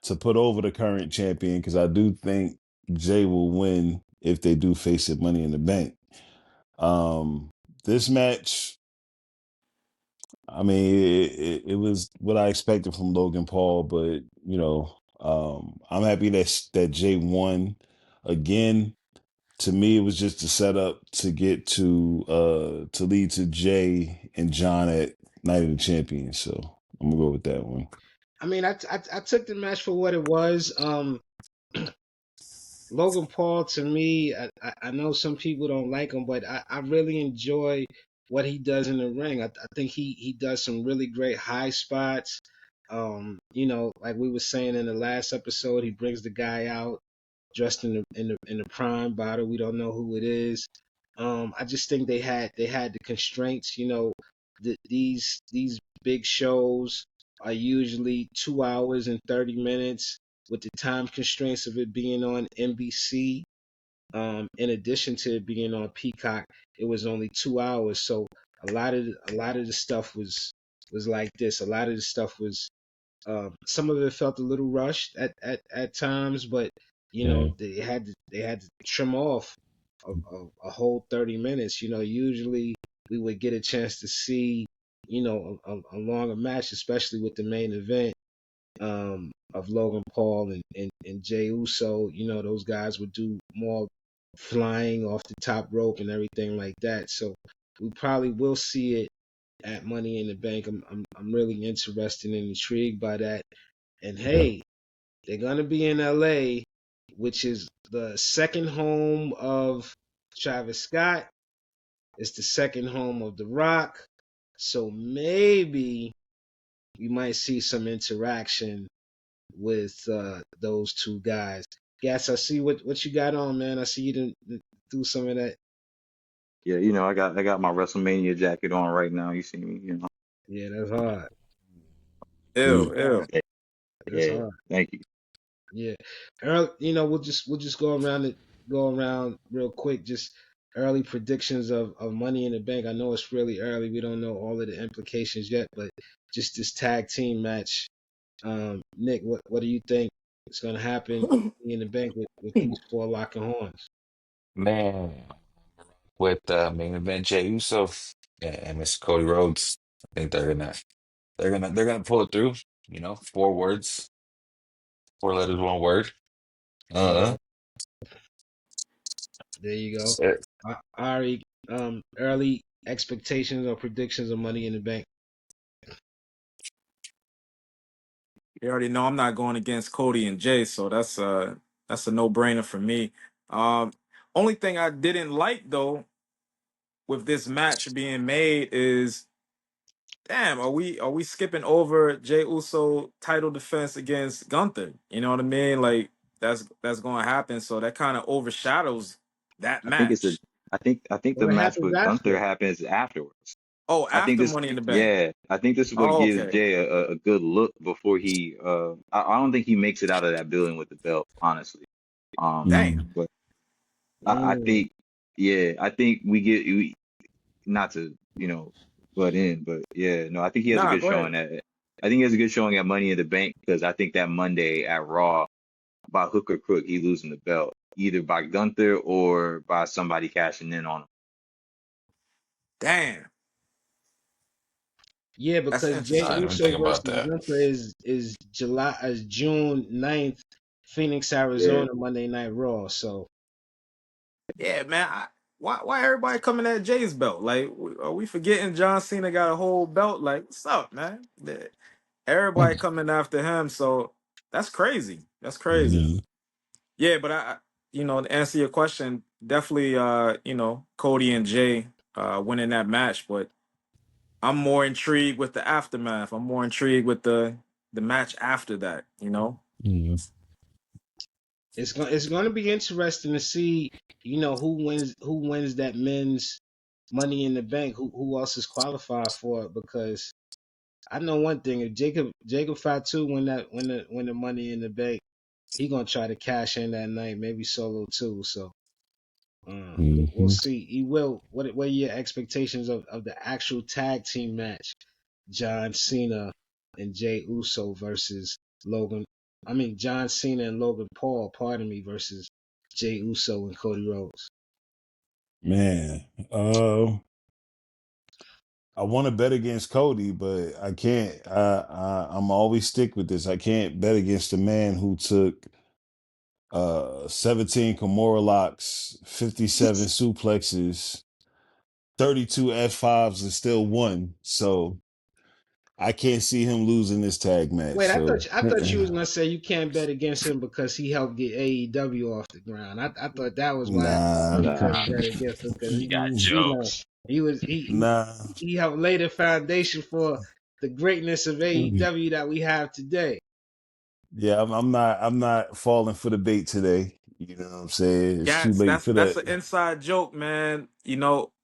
to put over the current champion because I do think Jay will win if they do face it Money in the Bank. This match, I mean, it was what I expected from Logan Paul, but I'm happy that Jay won again. To me, it was just a setup to get to lead to Jay and John at Night of the Champions. So I'm gonna go with that one. I mean, I took the match for what it was. Logan Paul, to me, I know some people don't like him, but I really enjoy what he does in the ring. I think he does some really great high spots. Like we were saying in the last episode, he brings the guy out dressed in the prime bottle. We don't know who it is. I just think they had the constraints. These big shows are usually 2 hours and 30 minutes with the time constraints of it being on NBC. In addition to it being on Peacock, it was only 2 hours. So a lot of the stuff was like this. A lot of the stuff was some of it felt a little rushed at times, but Yeah, they had to trim off a whole 30 minutes. Usually we would get a chance to see a longer match, especially with the main event of Logan Paul and Jey Uso. Those guys would do more flying off the top rope and everything like that. So we probably will see it at Money in the Bank. I'm really interested and intrigued by that. And yeah, hey, they're gonna be in LA, which is the second home of Travis Scott. It's the second home of The Rock. So maybe we might see some interaction with those two guys. Gas, I see what you got on, man. I see you didn't do some of that. Yeah, I got my WrestleMania jacket on right now. You see me. Yeah, that's hard. yeah. Ew. Yeah, That's yeah. hard. Thank you. Yeah. Early, we'll just go around real quick. Just early predictions of Money in the Bank. I know it's really early. We don't know all of the implications yet, but just this tag team match. Nick, what do you think is going to happen in the bank with these four locking horns? Man, with main event Jey Uso and Mr. Cody Rhodes, I think they're gonna pull it through. 4 words, 4 letters, 1 word. All Uh, right, there you go. that's it. Ari, early expectations or predictions of Money in the Bank. You already know I'm not going against Cody and Jay, so that's a no-brainer for me. Um, Only thing I didn't like though with this match being made is, damn, are we skipping over Jay Uso title defense against Gunther? You know what I mean? Like that's going to happen, so that kind of overshadows that I think it's a match. I think the What match happens with Gunther after? happens afterwards. Oh, I think after this, Money in the Bank. yeah, I think this is what Oh, gives okay. Jay a good look before he. I don't think he makes it out of that building with the belt, honestly. Damn. Mm. But I Mm. think, yeah, I think not to butt in, but yeah, no, I think he has a Nah, good go ahead. showing at. I think he has a good showing at Money in the Bank because I think that Monday at Raw, by hook or crook, he losing the belt either by Gunther or by somebody cashing in on him. Damn. Yeah, That's because Jay I interesting. didn't even Uso think about versus that. Gunther is June 9th, Phoenix, Yeah, Arizona, Monday Night Raw. So Yeah, man. Why everybody coming at Jay's belt? Like, are we forgetting John Cena got a whole belt? Like, what's up, man? Everybody coming after him, so that's crazy. That's crazy. Yeah. Yeah, but to answer your question, definitely, Cody and Jay winning that match. But I'm more intrigued with the aftermath. I'm more intrigued with the match after that. Yeah. it's gonna be interesting to see, who wins that men's Money in the Bank, who else is qualified for it, because I know one thing: if Jacob Fatu win the Money in the Bank, he gonna try to cash in that night, maybe solo too. So we'll Mm-hmm. see. He will. What are your expectations of the actual tag team match? John Cena and Jay Uso versus Logan. I mean John Cena and Logan Paul. Pardon me, versus Jay Uso and Cody Rhodes. Man, I want to bet against Cody, but I can't. I'm always stick with this. I can't bet against a man who took 17 Kimura locks, 57 suplexes, 32 F5s, and still won. So I can't see him losing this tag match. Wait, I thought So I thought you was gonna say you can't bet against him because he helped get AEW off the ground. I thought that was why nah, you nah, couldn't bet against him, because you got you know jokes. he was nah. he helped lay the foundation for the greatness of AEW that we have today. Yeah, I'm not falling for the bait today. You know what I'm saying? It's too Gats, late for that's that. an inside joke, man.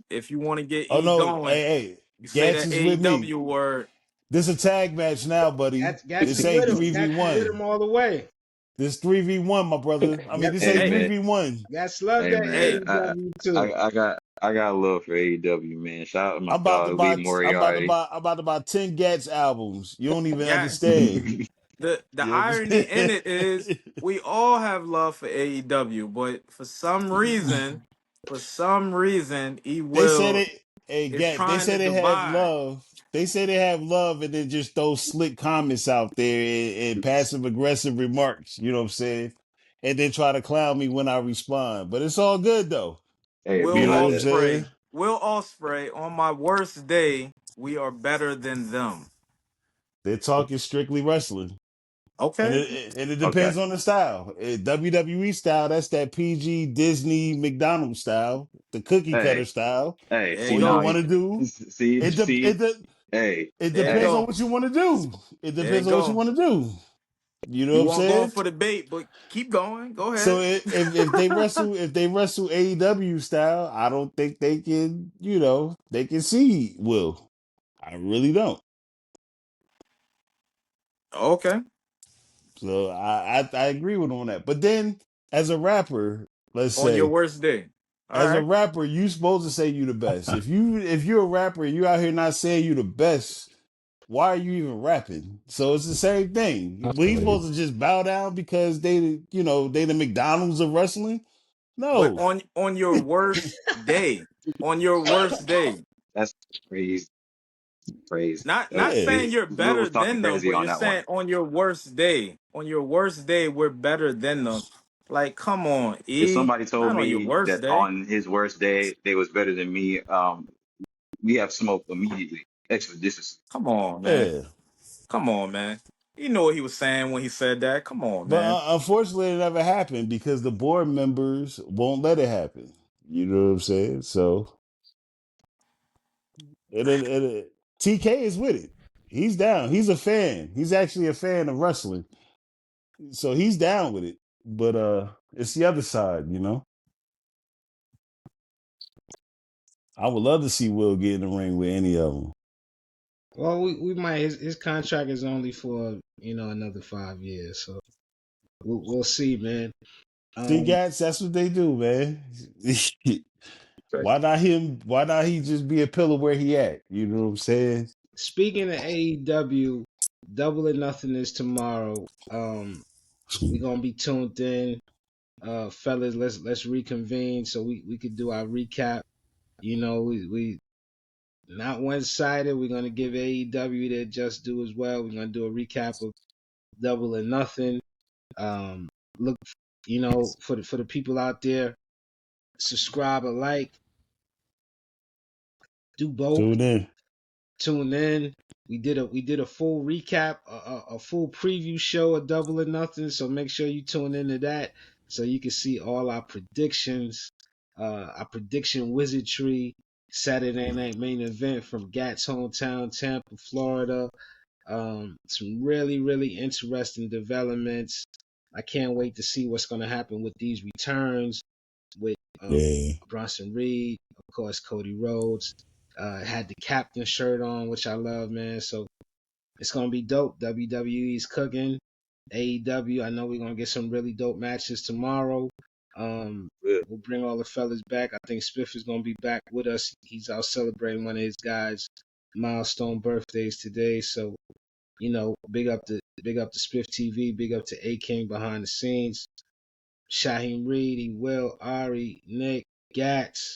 If you want to get Oh E no, going, hey, you say Gats that is with me. AEW word. This a tag match now, buddy. Gats This is ain't with him. three v Gats is with one. him all the way. This 3v1, my brother. I mean, this Hey, ain't Hey Hey, man, 3v1. Gats love hey that man, hey, AEW too. I got love for AEW, man. Shout out to my I'm about to dog Lee buy. I'm about to Moriarty. buy. I'm about to buy 10 Gats albums. You don't even Gats. understand. The You irony in understand? it is we all have love for AEW, but for some reason, E They said will it. Hey, is Gat. They trying to say they have divide. love. They say they have love, and then just throw slick comments out there and passive aggressive remarks. You know what I'm saying? And then try to clown me when I respond. But it's all good though. Hey, You Will know Bila, what I'm saying? Osprey, on my worst day, we are better than them. They're talking strictly wrestling. And Okay. it okay. depends on the style. WWE style, that's that PG Disney McDonald's style, the cookie cutter Hey, style. hey, There see you Or you now, go. want to do see, it. see, hey, It There you depends hey, on go. what you want to do. It There you depends on what you go. want to do. You know what You I'm won't go saying? for the bait, but keep going. Go So ahead. if they wrestle AEW style, I don't think they can. They can see Will. I really don't. Okay. So I agree with him on that. But then as a rapper, let's On your say worst day. All as a right. rapper, you supposed to say you the best. If you're a rapper and you out here not saying you the best, why are you even rapping? So it's the same thing. We supposed to just bow down because they the McDonald's of wrestling? But No. on your worst day, on your worst day, that's crazy, crazy. not saying you're Will better was talking than them, crazy but on you're that one. saying on your worst day. On your worst day, we're better than them. Like, come on, If E. somebody told Not on your me worst that day. on his worst day they was better than me, we have smoke immediately, expeditiously. Come on, man. Yeah. Come on, man. You know what he was saying when he said that. Come on, But man. unfortunately, it never happened because the board members won't let it happen. You know what I'm saying? So TK is with it. He's down. He's a fan. He's actually a fan of wrestling, so he's down with it. But it's the other side, you know. I would love to see Will get in the ring with any of them. Well, we might. His contract is only for another 5 years, so we'll see, man. See, guys, that's what they do, man. Why not him? Why not he just be a pillar where he at? You know what I'm saying? Speaking of AEW, Double or Nothing is tomorrow. We're gonna be tuned in, fellas. Let's reconvene so we could do our recap. We not one sided. We're gonna give AEW their just due as well. We're gonna do a recap of Double or Nothing. Look, for the people out there, subscribe or like, do both. Tune in. Tune in. We did a full recap, a full preview show of Double or Nothing. So make sure you tune into that so you can see all our predictions, our prediction wizardry. Saturday night main event from Gat's hometown, Tampa, Florida. Some really, really interesting developments. I can't wait to see what's going to happen with these returns with Yeah. Bronson Reed, of course, Cody Rhodes. Had the captain shirt on, which I love, man. So it's gonna be dope. WWE's cooking. AEW, I know we're gonna get some really dope matches tomorrow. We'll bring all the fellas back. I think Spiff is gonna be back with us. He's out celebrating one of his guys' milestone birthdays today. So, big up to Spiff TV, big up to A King behind the scenes. Shaheem Reed, Will, Ari, Nick, Gats.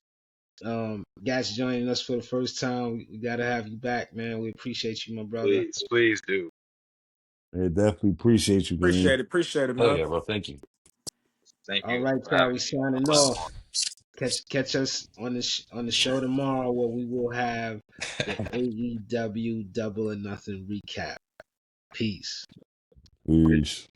Gats joining us for the first time. We gotta have you back, man. We appreciate you, my brother. Please do. I definitely appreciate you, man. Appreciate it, Oh man. yeah, bro. Thank you. Thank All you right, for y'all. having We me. signing off. Catch us on the show tomorrow where we will have the AEW Double or Nothing recap. Peace. Peace.